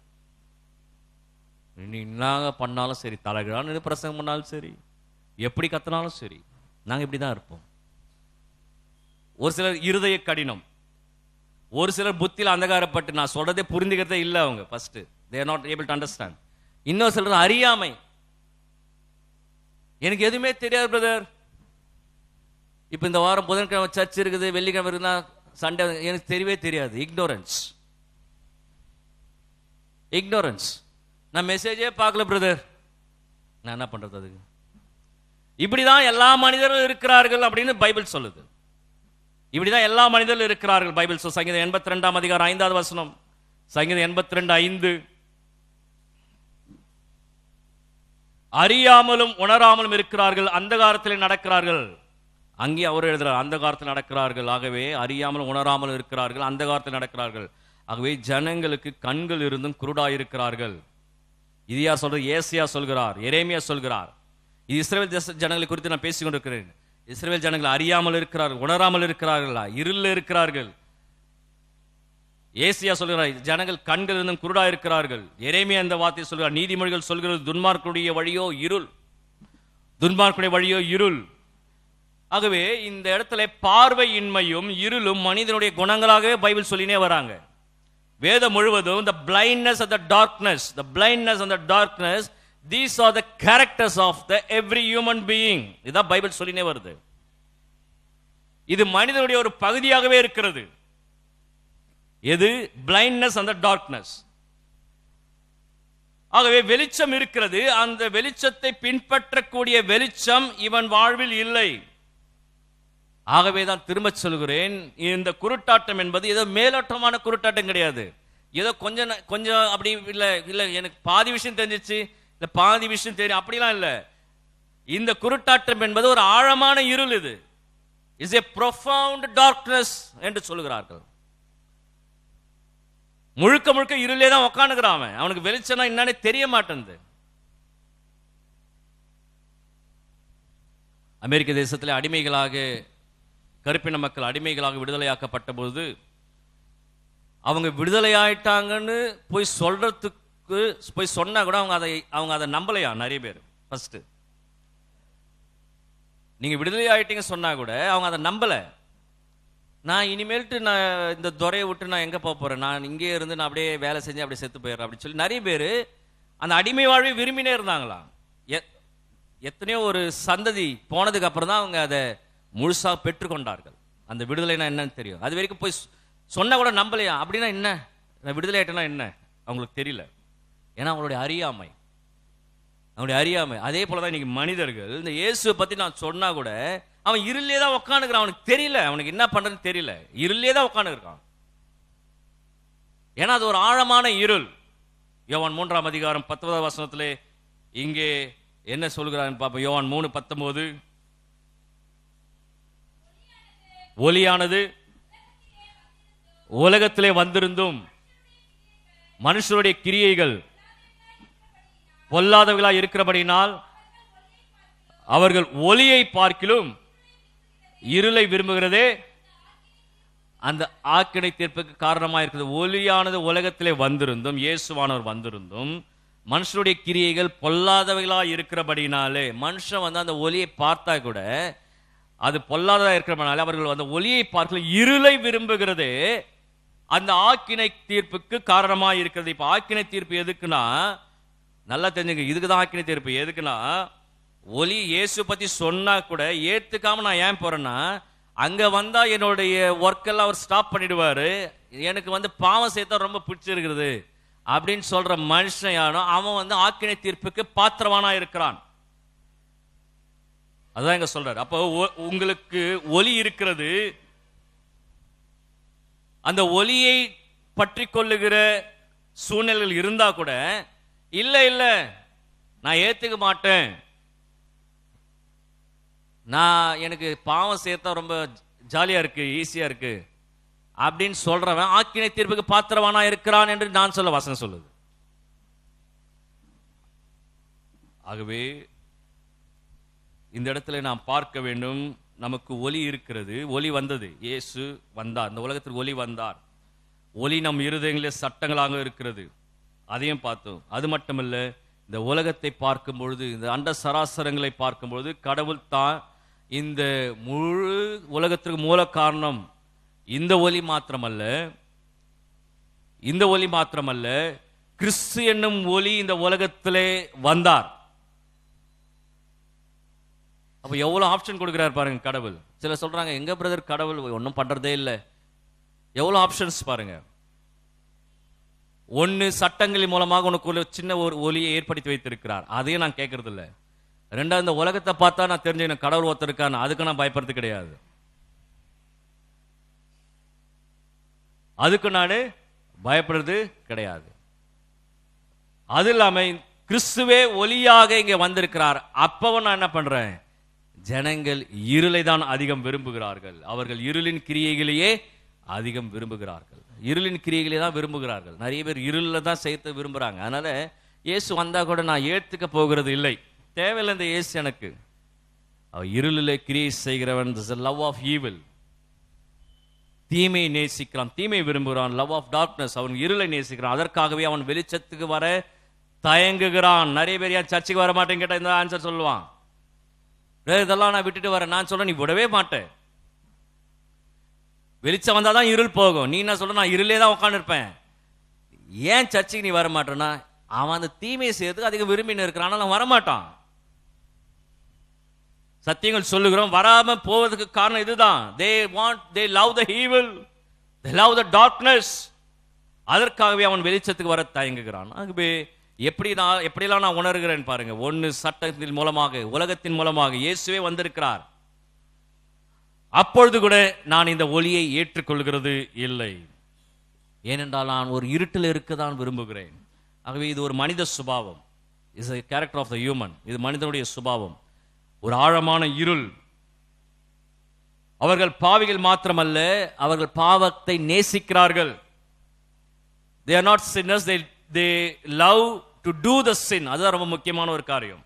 நீ என்ன பண்ணாலும் சரி, தலைகளான்னு பிரசங்கம் பண்ணாலும் சரி, எப்படி கத்தினாலும் சரி, நாங்க இப்படிதான் இருப்போம். ஒரு சிலர் இருதய கடினம், ஒரு சிலர் புத்தியில அந்தகாரப்பட்டு நான் சொல்றதே புரிந்துக்கிறதே இல்லை. அவங்க first they are not able to understand. இன்னொரு சிலர் அறியாமை. எனக்கு எதுவுமே தெரியாது பிரதர். இப்ப இந்த வாரம் புதன்கிழமை சர்ச் இருக்குது, வெள்ளிக்கிழமை இருக்குன்னா சண்டே எனக்கு தெரியவே தெரியாது. இக்னோரன்ஸ். நான் மெசேஜே பார்க்கல பிரதர், நான் என்ன பண்றது? அதுக்கு இப்படிதான் எல்லா மனிதர்களும் இருக்கிறார்கள் அப்படின்னு பைபிள் சொல்லுது. இப்படிதான் எல்லா மனிதர்களும் இருக்கிறார்கள் பைபிள் சொல்லுது. சங்கீதம் 82:5 சங்கீதம் 82:5 அறியாமலும் உணராமலும் இருக்கிறார்கள், அந்த காலத்தில் நடக்கிறார்கள். அங்கே அவர் எழுதுறார், அந்த காலத்தில் நடக்கிறார்கள். ஆகவே அறியாமலும் உணராமலும் இருக்கிறார்கள், அந்த காலத்தில் நடக்கிறார்கள். ஆகவே ஜனங்களுக்கு கண்கள் இருந்தும் குருடாயிருக்கிறார்கள். இது யார் சொல்றது? ஏசியா சொல்கிறார், எரேமியா சொல்கிறார். இது இஸ்ரவேல் ஜனங்களை குறித்து நான் பேசிக் கொண்டிருக்கிறேன். இஸ்ரவேல் ஜனங்கள் அறியாமல் இருக்கிறார்கள், உணராமல் இருக்கிறார்களா, இருளில் இருக்கிறார்கள். ஏசியா சொல்கிறார், ஜனங்கள் கண்கள் இருந்தும் குருடா இருக்கிறார்கள். எரேமியா இந்த வார்த்தையை சொல்கிறார். நீதிமொழிகள் சொல்கிறது, துன்மார்க்குடைய வழியோ இருள், துன்மார்க்குடைய வழியோ இருள். ஆகவே இந்த இடத்துல பார்வையின்மையும் இருளும் மனிதனுடைய குணங்களாகவே பைபிள் சொல்லினே வராங்க. வேதம் முழுவதும் the blindness and the darkness, the blindness and the darkness, these are the characters of the every human being. இதான் பைபிள் சொல்லினே வருது. இது மனிதனுடைய ஒரு பகுதியாகவே இருக்கிறது. எது? blindness and the darkness. ஆகவே வெளிச்சம் இருக்கிறது, அந்த வெளிச்சத்தை பின்பற்றக்கூடிய வெளிச்சம் இவன் வாழ்வில் இல்லை. ஆகவேதான் திரும்ப சொல்கிறேன், இந்த குருட்டாட்டம் என்பது ஏதோ மேலோட்டமான குருட்டாட்டம் கிடையாது. ஏதோ கொஞ்சம் அப்படி இல்ல எனக்கு பாதி விஷயம் தெரிஞ்சிச்சு, இல்ல பாதி விஷயம் தெரியும், அப்படிலாம் இல்ல. இந்த குருட்டாட்டம் என்பது ஒரு ஆழமான இருள். இது இஸ் a profound darkness என்று சொல்கிறார்கள். முழுக்க முழுக்க இருளே தான் உட்காந்துக்கிறான். அவனுக்கு வெளிச்சம்னா என்னன்னு தெரிய மாட்டேங்குது. அமெரிக்க தேசத்தில் அடிமைகளாக, கருப்பின மக்கள் அடிமைகளாக விடுதலையாக்கப்பட்ட போது அவங்க விடுதலையாயிட்டாங்கன்னு போய் சொல்றதுக்கு போய் சொன்னா கூட அவங்க அதை நம்பலையா நிறைய பேர். ஃபர்ஸ்ட் நீங்க விடுதலை ஆயிட்டீங்க சொன்னா கூட அவங்க அதை நம்பல. நான் இனிமேல்ட்டு நான் இந்த துறையை விட்டு நான் எங்க போறேன், நான் இங்கே இருந்து நான் அப்படியே வேலை செஞ்சு அப்படியே செத்து போயிடுறேன் அப்படின்னு சொல்லி நிறைய பேர் அந்த அடிமை வாழ்வை விரும்பினே இருந்தாங்களாம். எத்தனையோ ஒரு சந்ததி போனதுக்கு அப்புறம் தான் அவங்க அதை முழுசா பெற்றுக்கொண்டார்கள். அந்த விடுதலைனா என்னன்னு தெரியும். அது வரைக்கும் போய் சொன்ன கூட நம்பலையா. அப்படின்னா என்ன, விடுதலை ஆயிட்டேன்னா என்ன அவங்களுக்கு தெரியல. ஏன்னா அவங்களுடைய அறியாமை, அவங்களுடைய அறியாமை. அதே போலதான் இன்னைக்கு மனிதர்கள் இந்த இயேசுவை பத்தி நான் சொன்னா கூட அவன் இருளே தான் உட்காந்துக்கிறான். அவனுக்கு தெரியல, அவனுக்கு என்ன பண்றதுன்னு தெரியல, இருளே தான் உட்காந்துருக்கான். ஏன்னா அது ஒரு ஆழமான இருள். யோவான் 3ஆம் அதிகாரம் 19வது வசனத்திலே இங்கே என்ன சொல்கிறான்னு பார்ப்போம். யோவான் 3:19, ஒளியானது உலகத்திலே வந்திருந்தும் மனுஷருடைய கிரியைகள் பொல்லாதவர்களா இருக்கிறபடினால் அவர்கள் ஒளியை பார்க்கிலும் இருளை விரும்புகிறதே அந்த ஆக்கினை தீர்ப்புக்கு காரணமாக இருக்கிறது. ஒளியானது உலகத்திலே வந்திருந்தும், இயேசுவானவர் வந்திருந்தும் மனுஷருடைய கிரியைகள் பொல்லாதவைகளா இருக்கிறபடினாலே, மனுஷன் அந்த ஒளியை பார்த்தா கூட அது பொல்லாததா இருக்கிறபடினாலே அவர்கள் அந்த ஒளியை பார்க்கல இருளை விரும்புகிறது அந்த ஆக்கினை தீர்ப்புக்கு காரணமாக இருக்கிறது. இப்ப ஆக்கினை தீர்ப்பு எதுக்குன்னா, நல்லா தெரிஞ்சுங்க, இதுக்குதான் ஆக்கினை தீர்ப்பு. எதுக்குன்னா, ஒளி இயேசு பத்தி சொன்னா கூட ஏத்துக்காம நான் ஏன் போறேன்னா, அங்க வந்தா என்னுடைய ஒர்க் எல்லாம் அவர் ஸ்டாப் பண்ணிடுவாரு, எனக்கு பாவம் செய்ய ரொம்ப பிடிச்சிருக்கிறது அப்படின்னு சொல்ற மனுஷன் யானோ அவன் ஆக்கினை தீர்ப்புக்கு பாத்திரவானா இருக்கிறான். அதான் இங்க சொல்றாரு. அப்போ உங்களுக்கு ஒளி இருக்கிறது, அந்த ஒளியை பற்றி கொள்ளுகிற சூழ்நிலைகள் இருந்தா கூட இல்ல இல்ல நான் ஏத்துக்க மாட்டேன், நான் எனக்கு பாவம் சேர்த்தா ரொம்ப ஜாலியா இருக்கு, ஈஸியா இருக்கு அப்படின்னு சொல்றவன் ஆக்கினை தீர்ப்புக்கு பாத்திரவானா இருக்கிறான் என்று நான் சொல்ல வசனம் சொல்லுது. ஆகவே இந்த இடத்துல நாம் பார்க்க வேண்டும், நமக்கு ஒளி இருக்கிறது, ஒளி வந்தது, இயேசு வந்தார், இந்த உலகத்தில் ஒளி வந்தார். ஒளி நம் இருதயங்களிலே சட்டங்களாக இருக்கிறது, அதையும் பார்த்தோம். அது மட்டுமல்ல, இந்த உலகத்தை பார்க்கும் பொழுது, இந்த அண்ட சராசரங்களை பார்க்கும் பொழுது கடவுள் தான் இந்த முழு உலகத்திற்கு மூல காரணம். இந்த ஒளி மாத்திரமல்ல, இந்த ஒளி மாத்திரமல்ல, கிறிஸ்து என்னும் ஒளி இந்த உலகத்திலே வந்தார். அப்ப எவ்வளவு ஆப்ஷன் கொடுக்கிறார் பாருங்க கடவுள். சில சொல்றாங்க, எங்க பிரதர் கடவுள் ஒன்னும் பண்றதே இல்லை. எவ்வளவு ஆப்ஷன்ஸ் பாருங்க. ஒன்னு, சட்டங்களின் மூலமாக உனக்கு ஒரு சின்ன ஒரு ஒளியை ஏற்படுத்தி வைத்திருக்கிறார், அதையும் நான் கேட்கறது இல்லை. ரெண்டாவது, இந்த உலகத்தை பார்த்தா நான் தெரிஞ்சுக்கணும் கடவுள் ஒருத்தர் இருக்கான்னு, அதுக்கு நான் பயப்படுறது கிடையாது, அதுக்கு நான் பயப்படுறது கிடையாது. அது இல்லாம கிறிஸ்துவே ஒளியாக இங்க வந்திருக்கிறார். அப்பவும் நான் என்ன பண்றேன், ஜனங்கள் இருளை தான் அதிகம் விரும்புகிறார்கள், அவர்கள் இருளின் கிரியைகளையே அதிகம் விரும்புகிறார்கள், இருளின் கிரியைகளை தான் விரும்புகிறார்கள். நிறைய பேர் இருளில் தான் சேர்த்து விரும்புறாங்க. அதனால இயேசு வந்தா கூட நான் ஏற்றுக்க போகிறது இல்லை, தேவையில்லை இந்த இயேசு எனக்கு. அவர் இருளிலே கிரியை செய்கிறவன், லவ் ஆஃப் ஈவில், தீமையை நேசிக்கிறான், தீமையை விரும்புகிறான், லவ் ஆஃப் டார்க்னஸ், அவன் இருளை நேசிக்கிறான். அதற்காகவே அவன் வெளிச்சத்துக்கு வர தயங்குகிறான். நிறைய பேர் ஏன் சர்ச்சைக்கு வர மாட்டேன்னு கேட்டா இந்த ஆன்சர் சொல்லுவான், இதெல்லாம் நான் விட்டுட்டு வரேன். நான் சொல்றேன், நீ விடவே மாட்டேன், வெளிச்சம் வந்தாதான் இருள் போகும். நீ என்ன சொல்ற, நான் இருளே தான் உட்காந்து இருப்பேன். ஏன் சர்ச்சைக்கு நீ வர மாட்டேன்னா, அவன் அந்த தீமையை செய்யறதுக்கு அதிக விரும்பின்னு இருக்கிறான், ஆனால் வரமாட்டான். சத்தியங்கள் சொல்லுகிறோம், வராம போவதற்கு காரணம் இதுதான். they love the evil, they love the darkness. அதற்காகவே அவன் வெளிச்சத்துக்கு வர தயங்குகிறான். ஆகவே எப்படிலாம் நான் உணர்கிறேன் பாருங்க. ஒன்னு, சட்டத்தின் மூலமாக, உலகத்தின் மூலமாக இயேசுவே வந்திருக்கிறார். அப்பொழுது கூட நான் இந்த ஒளியை ஏற்றுக்கொள்கிறது இல்லை, ஏனென்றால் நான் ஒரு இருட்டில் இருக்கதான் விரும்புகிறேன். ஆகவே இது ஒரு மனித சுபாவம், is a character of the human. இது மனிதனுடைய சுபாவம், ஒரு ஆழமான இருள். அவர்கள் பாவிகள் மாத்திரமல்ல, அவர்கள் பாவத்தை நேசிக்கிறார்கள். they are not sinners, they love to do the sin. அதுதான் ரொம்ப முக்கியமான ஒரு காரியம்.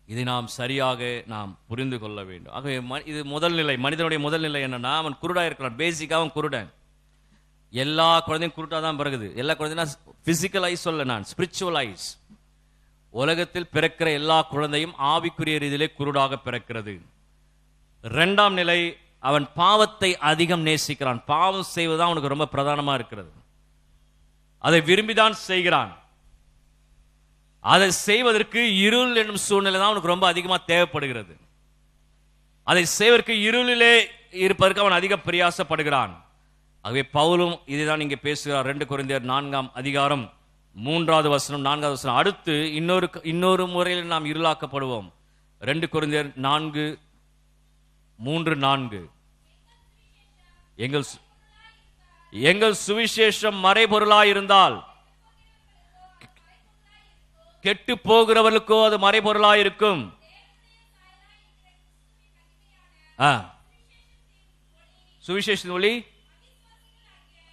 இதை நாம் சரியாக நாம் புரிந்து கொள்ள வேண்டும். ஆகவே இது முதல் நிலை, மனிதனுடைய முதல் நிலை என்னன்னா, அவன் குருடா இருக்கிறான். பேசிக்கா அவன் குருடன். எல்லா குழந்தையும் குருட்டா தான் பிறகுது. எல்லா குழந்தையும் பிசிக்கல் ஐஸ் சொல்ல, நான் ஸ்பிரிச்சுவல் ஐஸ். உலகத்தில் பிறக்கிற எல்லா குழந்தையும் ஆவிக்குரிய ரீதியிலே குருடாக பிறக்கிறது. இரண்டாம் நிலை, அவன் பாவத்தை அதிகம் நேசிக்கிறான். பாவம் செய்வதுதான் அவனுக்கு ரொம்ப பிரதானமா இருக்கிறது, அதை விரும்பிதான் செய்கிறான். அதை செய்வதற்கு இருள் என்னும் சூழ்நிலை தான் அவனுக்கு ரொம்ப அதிகமா தேவைப்படுகிறது. அதை செய்வதற்கு இருளிலே இருப்பதற்கு அவன் அதிக பிரயாசப்படுகிறான். ஆகவே பவுலும் இதைதான் இங்கே பேசுகிறார். 2 கொரிந்தியர் 4ஆம் அதிகாரம் 3வது வசனம் 4வது வசனம். அடுத்து இன்னொரு முறையில் நாம் இருளாக்கப்படுவோம். 2 கொரிந்தியர் 4:3-4. எங்கள் சுவிசேஷம் மறைபொருளாயிருந்தால் கெட்டு போகிறவர்களுக்கோ அது மறைபொருளாயிருக்கும். சுவிசேஷத்தின் ஒளி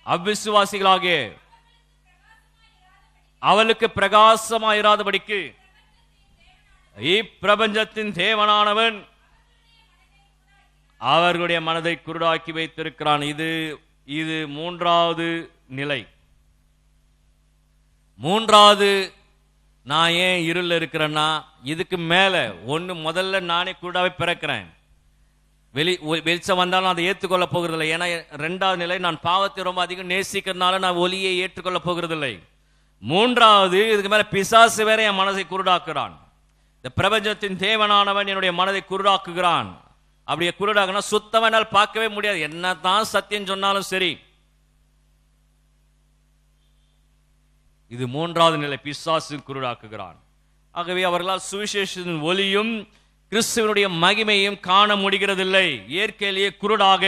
அவ்விசுவாசிகளாகிய அவளுக்கு பிரகாசமாயிராதபடிக்கு இப்பிரபஞ்சத்தின் தேவனானவன் அவர்களுடைய மனதை குருடாக்கி வைத்திருக்கிறான். இது மூன்றாவது நிலை. மூன்றாவது, நான் ஏன் இருள் இருக்கிறேன்னா, இதுக்கு மேல ஒண்ணு, முதல்ல நானே குருடாவை பிறக்கிறேன், வெளிச்சம் வந்தாலும் அதை ஏற்றுக்கொள்ள போகிறதில்லை. ஏன்னா 2வது நிலை, நான் பாவத்தை ரொம்ப அதிகம் நேசிக்கிறதுனால நான் ஒளியை ஏற்றுக்கொள்ள போகிறதில்லை. 3வது, இதுக்கு மேல பிசாசு வேற என் மனதை குருடாக்குறான். இந்த பிரபஞ்சத்தின் தேவனானவன் என்னுடைய மனதை குருடாக்குகிறான். அப்படியே குருடாக்குனா சுத்தமா என்னால் பார்க்கவே முடியாது, என்னதான் சத்தியம் சொன்னாலும் சரி. இது 3வது நிலை, பிசாசு குருடாக்குகிறான். ஆகவே அவர்களால் சுவிசேஷத்தின் ஒளியும் கிறிஸ்துவனுடைய மகிமையும் காண முடிகிறதில்லை. இயற்கையிலேயே குருடாக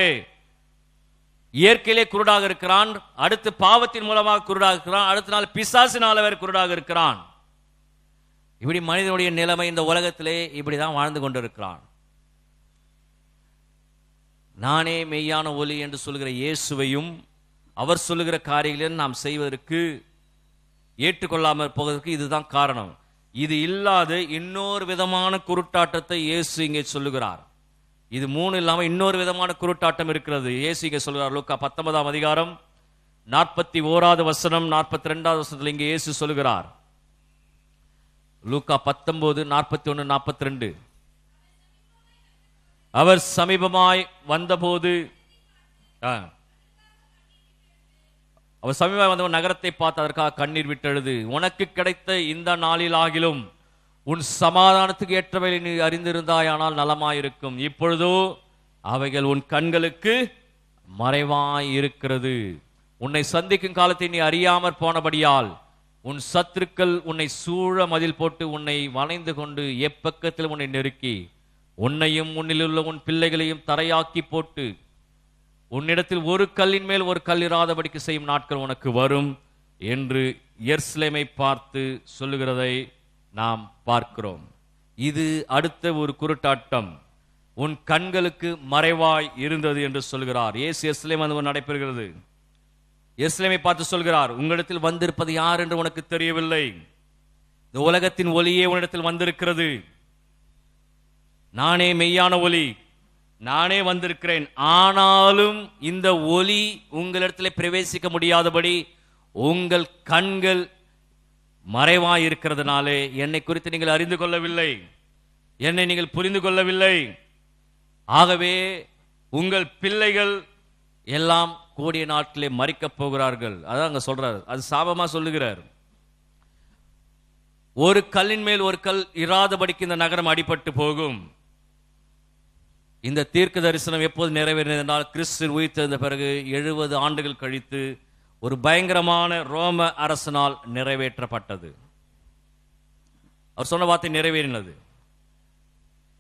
இருக்கிறான். அடுத்து பாவத்தின் மூலமாக குருடாக இருக்கிறான். அடுத்த நாள் பிசாசினால வேறு குருடாக இருக்கிறான். இப்படி மனிதனுடைய நிலைமை இந்த உலகத்திலே இப்படிதான் வாழ்ந்து கொண்டிருக்கிறான். நானே மெய்யான ஒளி என்று சொல்கிற இயேசுவையும் அவர் சொல்லுகிற காரியங்களையும் நாம் செய்வதற்கு ஏற்றுக்கொள்ளாமல் போவதற்கு இதுதான் காரணம். இது இல்லாத இன்னொரு விதமான குருட்டாட்டத்தை இயேசு இங்கே சொல்லுகிறார். இது 3 இல்லாம இன்னொரு விதமான குருட்டாட்டம் இருக்கிறது. இயேசு இங்கே சொல்லுகிறார். லூக்கா 19ஆம் அதிகாரம் 41வது வசனம் 42வது வசனத்தில் இங்கே இயேசு சொல்லுகிறார். லூக்கா 19:41-42. அவர் சமீபமாய் வந்தபோது நகரத்தை பார்த்து அதற்காக கண்ணீர் விட்டெழுது, உனக்கு கிடைத்த இந்த நாளில் ஆகிலும் உன் சமாதானத்துக்கு ஏற்றவை நீ அறிந்திருந்தாயானால் நலமாயிருக்கும். இப்பொழுதோ அவைகள் உன் கண்களுக்கு மறைவாய் இருக்கிறது. உன்னை சந்திக்கும் காலத்தை நீ அறியாமற் போனபடியால் உன் சத்துருக்கள் உன்னை சூழ மதில் போட்டு உன்னை வளைந்து கொண்டு எப்பக்கத்தில் உன்னை நெருக்கி உன்னையும் உன்னிலுள்ள உன் பிள்ளைகளையும் தரையாக்கி போட்டு உன்னிடத்தில் ஒரு கல்லின் மேல் ஒரு கல் இராதபடிக்கு செய்யும் நாட்கள் உனக்கு வரும் என்று எருசலேமை பார்த்து சொல்லுகிறதை நாம் பார்க்கிறோம். இது அடுத்த ஒரு குருட்டாட்டம். உன் கண்களுக்கு மறைவாய் இருந்தது என்று சொல்கிறார் இயேசு. எருசலேம் வந்து நடைபெறுகிறது. எருசலேமை பார்த்து சொல்கிறார், உங்களிடத்தில் வந்திருப்பது யார் என்று உனக்கு தெரியவில்லை. இந்த உலகத்தின் ஒளியே உன்னிடத்தில் வந்திருக்கிறது. நானே மெய்யான ஒளி, நானே வந்திருக்கிறேன். ஆனாலும் இந்த ஒளி உங்களிடத்தில் பிரவேசிக்க முடியாதபடி உங்கள் கண்கள் மறைவாய் இருக்கிறதுனாலே என்னை குறித்து நீங்கள் அறிந்து கொள்ளவில்லை, என்னை நீங்கள் புரிந்து கொள்ளவில்லை. ஆகவே உங்கள் பிள்ளைகள் எல்லாம் கூடிய நாட்களே மரிக்கப் போகிறார்கள். அதான் அங்க சொல்றாரு, அது சாபமா சொல்லுகிறார். ஒரு கல்லின் மேல் ஒரு கல் இராதபடிக்கு இந்த நகரம் அடிபட்டு போகும். இந்த தீர்க்க தரிசனம் எப்போது நிறைவேறினது என்றால், கிறிஸ்து உயிர்த்தெழுந்த பிறகு 70 ஆண்டுகள் கழித்து ஒரு பயங்கரமான ரோம அரசனால் நிறைவேற்றப்பட்டது. அவர் சொன்ன வார்த்தை நிறைவேறினது.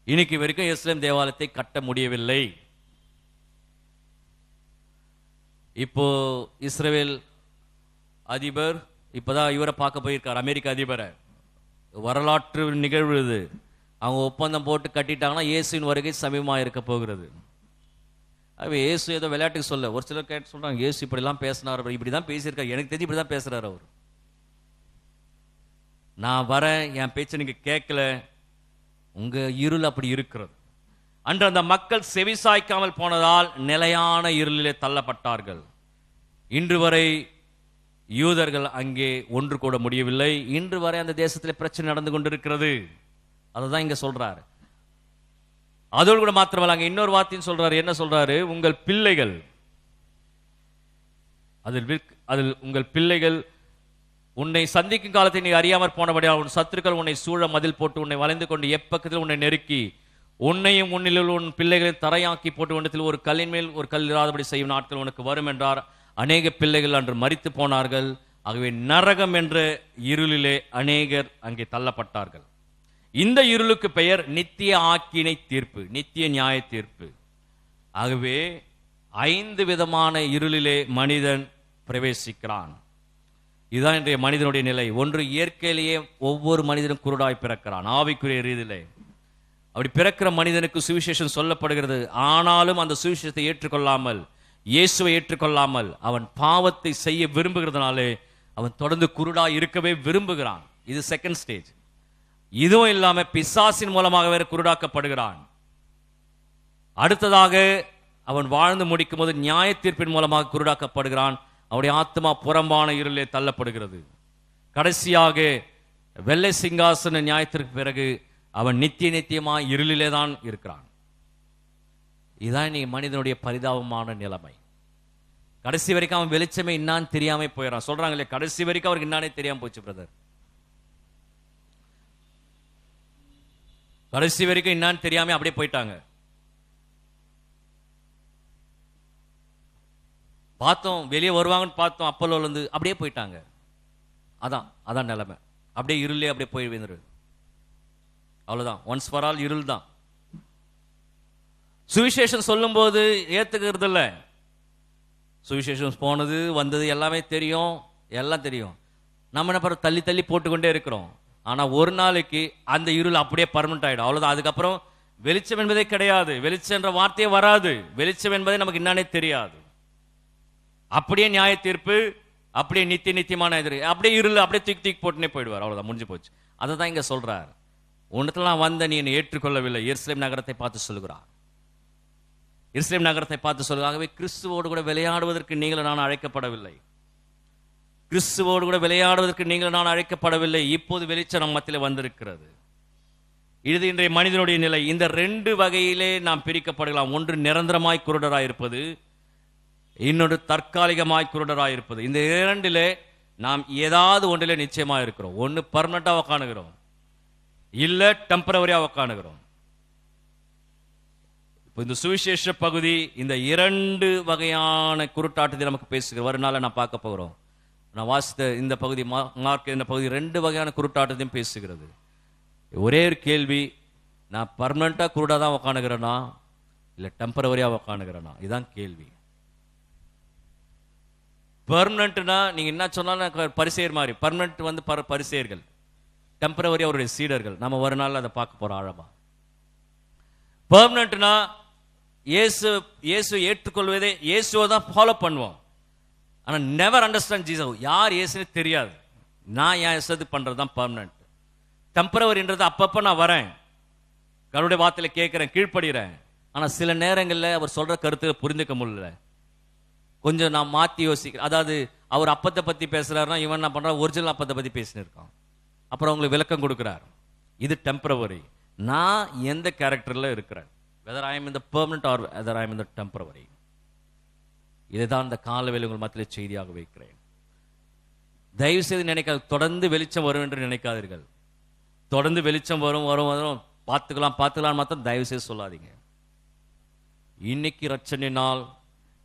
இன்னைக்கு வரைக்கும் எருசலேம் தேவாலயத்தை கட்ட முடியவில்லை. இப்போ இஸ்ரேல் அதிபர் இப்பதான் இவரை பார்க்க போயிருக்கார், அமெரிக்க அதிபரை. வரலாற்று நிகழ்வு இது. அவங்க ஒப்பந்தம் போட்டு கட்டிட்டாங்கன்னா இயேசுவின் வருகை சமீபமாக இருக்க போகிறது. அது இயேசு ஏதோ விளையாட்டுக்கு சொல்ல, ஒரு சிலர் கேட்டு சொல்றாங்க, இயேசு இப்படிலாம் பேசினார், இப்படிதான் பேசியிருக்காரு, எனக்கு தெரிஞ்சு இப்படிதான் பேசுறாரு அவர். நான் வரேன், என் பேச்சை நீங்க கேட்கல, உங்க இருள் அப்படி இருக்கிறது. அன்று அந்த மக்கள் செவிசாய்க்காமல் போனதால் நிலையான இருளிலே தள்ளப்பட்டார்கள். இன்று வரை யூதர்கள் அங்கே ஒன்று கூட முடியவில்லை. இன்று வரை அந்த தேசத்திலே பிரச்சனை நடந்து கொண்டிருக்கிறது. அதுதான் இங்க சொல்றாரு. அதோடு கூட மாத்திரமல்ல, அங்க இன்னொரு வார்த்தையும் சொல்றாரு. என்ன சொல்றாரு? உங்கள் பிள்ளைகள், அதில் உங்கள் பிள்ளைகள் உன்னை சந்திக்கும் காலத்தை நீ அறியாமற் போனபடியால் உன் சத்துருக்கள் உன்னை சூழ மதில் போட்டு உன்னை வளைந்து கொண்டு எப்பக்கத்தில் உன்னை நெருக்கி உன்னையும் உன்னில் உன் பிள்ளைகளை தரையாக்கி போட்டு உன்னத்தில் ஒரு கல்லின் மேல் ஒரு கல் இராதபடி செய்யும் நாட்கள் உனக்கு வரும் என்றார். அநேக பிள்ளைகள் அன்று மரித்து போனார்கள். ஆகவே நரகம் என்ற இருளிலே அநேகர் அங்கே தள்ளப்பட்டார்கள். இந்த இருளுக்கு பெயர் நித்திய ஆக்கினை தீர்ப்பு, நித்திய நியாய தீர்ப்பு. ஆகவே 5 விதமான இருளிலே மனிதன் பிரவேசிக்கிறான். இதுதான் இன்றைய மனிதனுடைய நிலை. ஒன்று, இயற்கையிலேயே ஒவ்வொரு மனிதனும் குருடாய் பிறக்கிறான், ஆவிக்குரிய ரீதியிலே. அப்படி பிறக்கிற மனிதனுக்கு சுவிசேஷம் சொல்லப்படுகிறது. ஆனாலும் அந்த சுவிசேஷத்தை ஏற்றுக்கொள்ளாமல், இயேசுவை ஏற்றுக்கொள்ளாமல் அவன் பாவத்தை செய்ய விரும்புகிறதுனாலே அவன் தொடர்ந்து குருடாய் இருக்கவே விரும்புகிறான். இது செகண்ட் ஸ்டேஜ். இதுவும் இல்லாம பிசாசின் மூலமாக வேற குருடாக்கப்படுகிறான். அடுத்ததாக அவன் வாழ்ந்து முடிக்கும் போது நியாய தீர்ப்பின் மூலமாக குருடாக்கப்படுகிறான். அவருடைய ஆத்மா புறம்பான இருளிலே தள்ளப்படுகிறது. கடைசியாக வெள்ளை சிங்காசன நியாயத்திற்கு பிறகு அவன் நித்தியமாய் இருளிலே தான் இருக்கிறான். இதுதான் நீ மனிதனுடைய பரிதாபமான நிலைமை. கடைசி வரைக்கும் அவன் வெளிச்சமே என்னான்னு தெரியாம போயிடறான். சொல்றாங்க இல்லையா, கடைசி வரைக்கும் அவருக்கு என்னானே தெரியாம போச்சு பிரதர். கடைசி வரைக்கும் என்னான்னு தெரியாம அப்படியே போயிட்டாங்க. பார்த்தோம், வெளியே வருவாங்கன்னு பார்த்தோம், அப்பல்லோல இருந்து அப்படியே போயிட்டாங்க. அதான் நிலைமை. அப்படியே இருளே அப்படியே போய் விழுந்துரு. அவ்வளவுதான், ஒன்ஸ் ஃபார் ஆல் இருள் தான். சுவிசேஷம் சொல்லும் போது ஏத்துக்கிறது இல்லை. சுவிசேஷம் போனது வந்தது எல்லாமே தெரியும், எல்லாம் தெரியும். நம்ம என்ன தள்ளி தள்ளி போட்டுக்கொண்டே இருக்கிறோம். ஆனா ஒரு நாளைக்கு அந்த இருள் அப்படியே பர்மனன்ட் ஆயிடும். அவ்வளவுதான். அதுக்கப்புறம் வெளிச்சம் என்பதே கிடையாது, வெளிச்சம் என்ற வார்த்தையே வராது. வெளிச்சம் என்பதே நமக்கு என்னன்னே தெரியாது. அப்படியே நியாய தீர்ப்பு, அப்படியே நித்தியமான எதிரி, அப்படியே இருள் அப்படியே தூக்கி போட்டுனே போயிடுவார். அவ்வளவுதான், முடிஞ்சு போச்சு. அதை தான் இங்க சொல்றார். உன்னத்துல நான் வந்த நீ என்னை ஏற்றுக்கொள்ளவில்லை. எருசலேம் நகரத்தை பார்த்து சொல்லுகிறார். எருசலேம் நகரத்தை பார்த்து சொல்லுகிறார். ஆகவே கிறிஸ்துவோடு கூட விளையாடுவதற்கு நீங்கள் நான் அழைக்கப்படவில்லை. கிறிஸ்துவோடு கூட விளையாடுவதற்கு நீங்கள் நான் அழைக்கப்படவில்லை. இப்போது வெளிச்சம் நம் மத்தியிலே வந்திருக்கிறது. இது இன்றைய மனிதனுடைய நிலை. இந்த 2 வகையிலே நாம் பிரிக்கப்படுகலாம். ஒன்று நிரந்தரமாய் குருடராயிருப்பது, இன்னொன்று தற்காலிகமாய் குருடராயிருப்பது. இந்த 2லே நாம் ஏதாவது ஒன்றிலே நிச்சயமா இருக்கிறோம். ஒன்று பர்மனண்டா உட்காணுகிறோம், இல்ல டெம்பரவரியா உட்காணுகிறோம். இப்போ இந்த சுவிசேஷ பகுதி இந்த 2 வகையான குருட்டாட்டத்தை நமக்கு பேசுகிற வருநாள நான் பார்க்க போகிறோம். நான் வாசித்த இந்த பகுதி, மார்க் இந்த பகுதி 2 வகையான குருட்டாட்டத்தையும் பேசுகிறது. ஒரே ஒரு கேள்வி, நான் பர்மனண்டா குருடா தான் உட்காணுகிறேனா இல்ல டெம்பரவரியா உட்காணுகிறேனா? இதுதான் கேள்வி. பெர்மனன்ட்னா நீங்க என்ன சொன்னாலும் பரிசேயர் மாதிரி. பர்மனன்ட் வந்து பரிசேயர்கள், டெம்பரவரி அவருடைய சீடர்கள். நம்ம ஒரு நாள் அதை பார்க்க போறோம் ஆழமா. பெர்மனன்ட்னா இயேசு ஏற்றுக்கொள்வதே, இயேசுவை தான் ஃபாலோ பண்ணுவோம். ஆனா நெவர் அண்டர்ஸ்டாண்ட் ஜீசஸ். யார் இயேசுன்னு தெரியாது. நான் என் இஷ்டத்து பண்றதுதான் பெர்மனன்ட். டெம்பரவரின்றது அப்பப்ப நான் வரேன், கருடைய வார்த்தையில கேட்கிறேன், கீழ்ப்படுகிறேன். ஆனா சில நேரங்களில் அவர் சொல்ற கருத்தை புரிந்துக்க முடியல. கொஞ்சம் நான் மாத்தி யோசிக்கிறேன். அதாவது அவர் அப்பத்தை பத்தி பேசுறாருன்னா இவன் என்ன பண்றான், ஒரிஜினல் அப்பத்தை பத்தி பேசினு இருக்கான். அப்புறம் உங்களுக்கு விளக்கம் கொடுக்கிறார். இது டெம்பரவரி. நான் எந்த கேரக்டர்ல இருக்கிறேன், whether I am in the permanent or whether I am in the temporary. இதுதான் இந்த காலவேளை உங்கள் மத்தியிலே செய்தியாக வைக்கிறேன். தயவு செய்து நினைக்காது தொடர்ந்து வெளிச்சம் வரும் என்று நினைக்காதீர்கள். தொடர்ந்து வெளிச்சம் வரும் பார்த்துக்கலாம் மாத்திரம் தயவு செய்து சொல்லாதீங்க. இன்னைக்கு ரட்சணினால்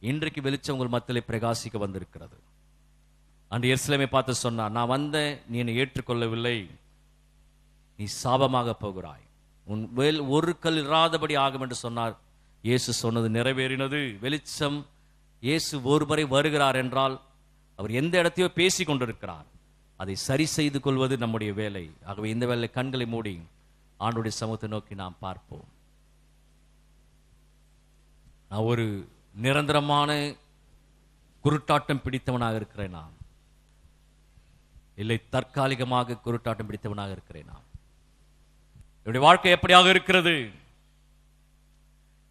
இன்றைக்கு வெளிச்சம் உங்கள் மத்தியிலே பிரகாசிக்க வந்திருக்கிறது. அன்று எருசலேமை பார்த்து சொன்னார், நான் வந்தேன், நீ என்னை ஏற்றுக்கொள்ளவில்லை, நீ சாபமாக போகிறாய், உன் மேல் ஒரு கல் இராதபடி ஆகும் என்று சொன்னார். இயேசு சொன்னது நிறைவேறினது. வெளிச்சம் இயேசு ஒருமுறை வருகிறார் என்றால் அவர் எந்த இடத்தையோ பேசி கொண்டிருக்கிறார். அதை சரி செய்து கொள்வது நம்முடைய வேலை. ஆகவே இந்த வேலை கண்களை மூடி ஆண்டவருடைய சமூகத்தை நோக்கி நாம் பார்ப்போம். நான் ஒரு நிரந்தரமான குருட்டாட்டம் பிடித்தவனாக இருக்கிறேனா இல்லை தற்காலிகமாக குருட்டாட்டம் பிடித்தவனாக இருக்கிறேனா? என்னுடைய வாழ்க்கை எப்படியாக இருக்கிறது?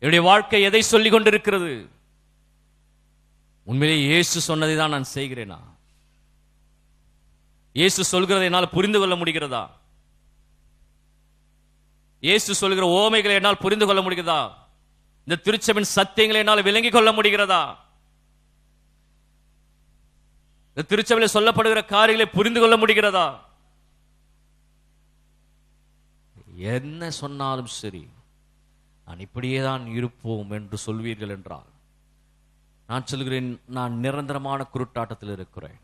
என்னுடைய வாழ்க்கை எதை சொல்லிக் கொண்டிருக்கிறது? உண்மையிலே இயேசு சொன்னதை தான் நான் செய்கிறேனா? இயேசு சொல்கிறதை என்னால் புரிந்து கொள்ள முடிகிறதா? இயேசு சொல்கிற ஓமைகளை என்னால் புரிந்து கொள்ள முடிகிறதா? இந்த திருச்சபையின் சத்தியங்களை என்னால் விளங்கிக் கொள்ள முடிகிறதா? இந்த திருச்சபையில் சொல்லப்படுகிற காரியங்களை புரிந்து கொள்ள முடிகிறதா? என்ன சொன்னாலும் சரி, நான் இப்படியே தான் இருப்போம் என்று சொல்வீர்கள் என்றால், நான் சொல்கிறேன், நான் நிரந்தரமான குருட்டாட்டத்தில் இருக்கிறேன்.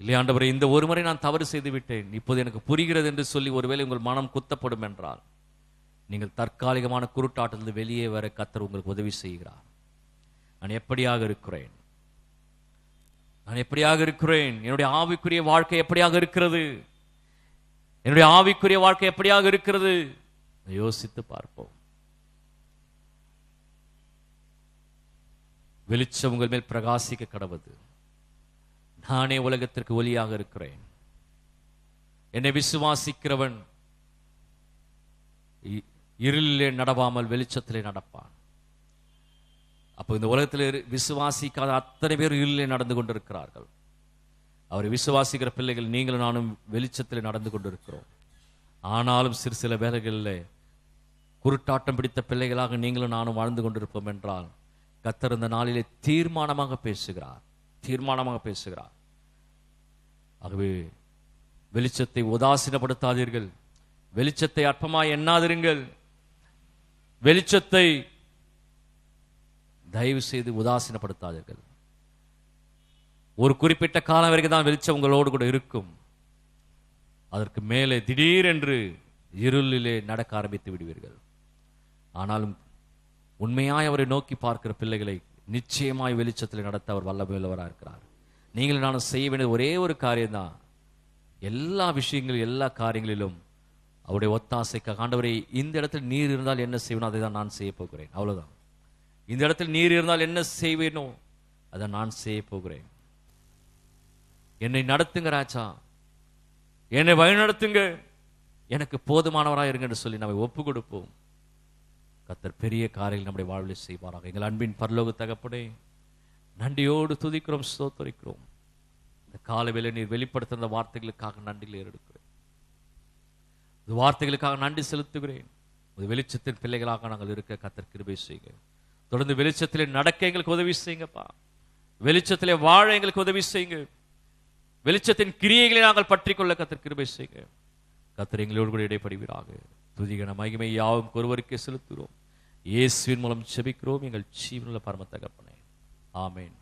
இல்லை ஆண்டவரே, இந்த ஒரு முறை நான் தவறு செய்து விட்டேன், இப்போது எனக்கு புரிகிறது என்று சொல்லி ஒருவேளை உங்கள் மனம் குத்தப்படும் என்றால், நீங்கள் தற்காலிகமான குருட்டாட்டத்திலிருந்து வெளியே வர கர்த்தர் உங்களுக்கு உதவி செய்கிறார். நான் எப்படியாக இருக்கிறேன், நான் எப்படியாக இருக்கிறேன், என்னுடைய ஆவிக்குரிய வாழ்க்கை எப்படியாக இருக்கிறது, என்னுடைய ஆவிக்குரிய வாழ்க்கை எப்படியாக இருக்கிறது, யோசித்து பார்ப்போம். வெளிச்சம் உங்கள் மேல் பிரகாசிக்க கடவுது. நானே உலகத்திற்கு ஒளியாக இருக்கிறேன். என்னை விசுவாசிக்கிறவன் இருளிலே நடவாமல் வெளிச்சத்திலே நடப்பான். அப்போ இந்த உலகத்தில் விசுவாசிக்காத அத்தனை பேர் இருளிலே நடந்து கொண்டிருக்கிறார்கள். அவரை விசுவாசிக்கிற பிள்ளைகள் நீங்களும் நானும் வெளிச்சத்தில் நடந்து கொண்டிருக்கிறோம். ஆனாலும் சில வேளைகளில் குருட்டாட்டம் பிடித்த பிள்ளைகளாக நீங்களும் நானும் வாழ்ந்து கொண்டிருப்போம் என்றால், கர்த்தர் இந்த நாளிலே தீர்மானமாக பேசுகிறார், தீர்மானமாக பேசுகிறார். ஆகவே வெளிச்சத்தை உதாசீனப்படுத்தாதீர்கள், வெளிச்சத்தை அற்பமாய் எண்ணாதிருங்கள், வெளிச்சத்தை தயவு செய்து உதாசீனப்படுத்தாதீர்கள். ஒரு குறிப்பிட்ட காலம் வரைக்கும் தான் வெளிச்சம் உங்களோடு கூட இருக்கும். அதற்கு மேலே திடீரென்று இருளிலே நடக்க ஆரம்பித்து விடுவீர்கள். ஆனாலும் உண்மையாய் அவரை நோக்கி பார்க்கிற பிள்ளைகளை நிச்சயமாய் வெளிச்சத்தில் நடத்த அவர் வல்லமையுள்ளவராக இருக்கிறார். நீங்கள் நானும் செய்ய வேண்டிய ஒரே ஒரு காரியம்தான், எல்லா விஷயங்களும் எல்லா காரியங்களிலும் அவருடைய ஒத்தாசைக்காக, ஆண்டவரே இந்த இடத்துல நீர் இருந்தால் என்ன செய்வேனோ அதை தான் நான் செய்ய போகிறேன், அவ்வளவுதான். இந்த இடத்தில் நீர் இருந்தால் என்ன செய்வேனோ அதை நான் செய்ய போகிறேன். என்னை நடத்துங்க ராஜா, என்னை வழி நடத்துங்க, எனக்கு போதுமானவராக இருங்க என்று சொல்லி நம்ம ஒப்பு கொடுப்போம். கர்த்தர் பெரிய காரியங்கள் நம்முடைய வாழ்வில் செய்வாராக. எங்கள் அன்பின் பரலோக தகப்பனே, நன்றியோடு துதிக்கிறோம், ஸ்தோத்திரிக்கிறோம். இந்த காலவேளை நீர் வெளிப்படுத்துகிற வார்த்தைகளுக்காக நன்றியில் ஏறெடுக்கிறேன். இந்த வார்த்தைகளுக்காக நன்றி செலுத்துகிறேன். வெளிச்சத்தின் பிள்ளைகளாக நாங்கள் இருக்க கர்த்தர் கிருபை செய்யுங்க. தொடர்ந்து வெளிச்சத்திலே நடக்க எங்களுக்கு உதவி செய்யுங்கப்பா. வெளிச்சத்திலே வாழ எங்களுக்கு உதவி செய்யுங்க. வெளிச்சத்தின் கிரியைகளை நாங்கள் பற்றி கொள்ள கர்த்தர் கிருபை செய்யுங்க. கர்த்தர் எங்களோடு கூட இடைப்படுவீராக. துதிகன மகிமை யாவும் ஒருவருக்கே செலுத்துகிறோம். இயேசுவின் மூலம் ஜெபிக்கிறோம் எங்கள் ஜீவனுள்ள பரம தகப்பனே, ஆமென்.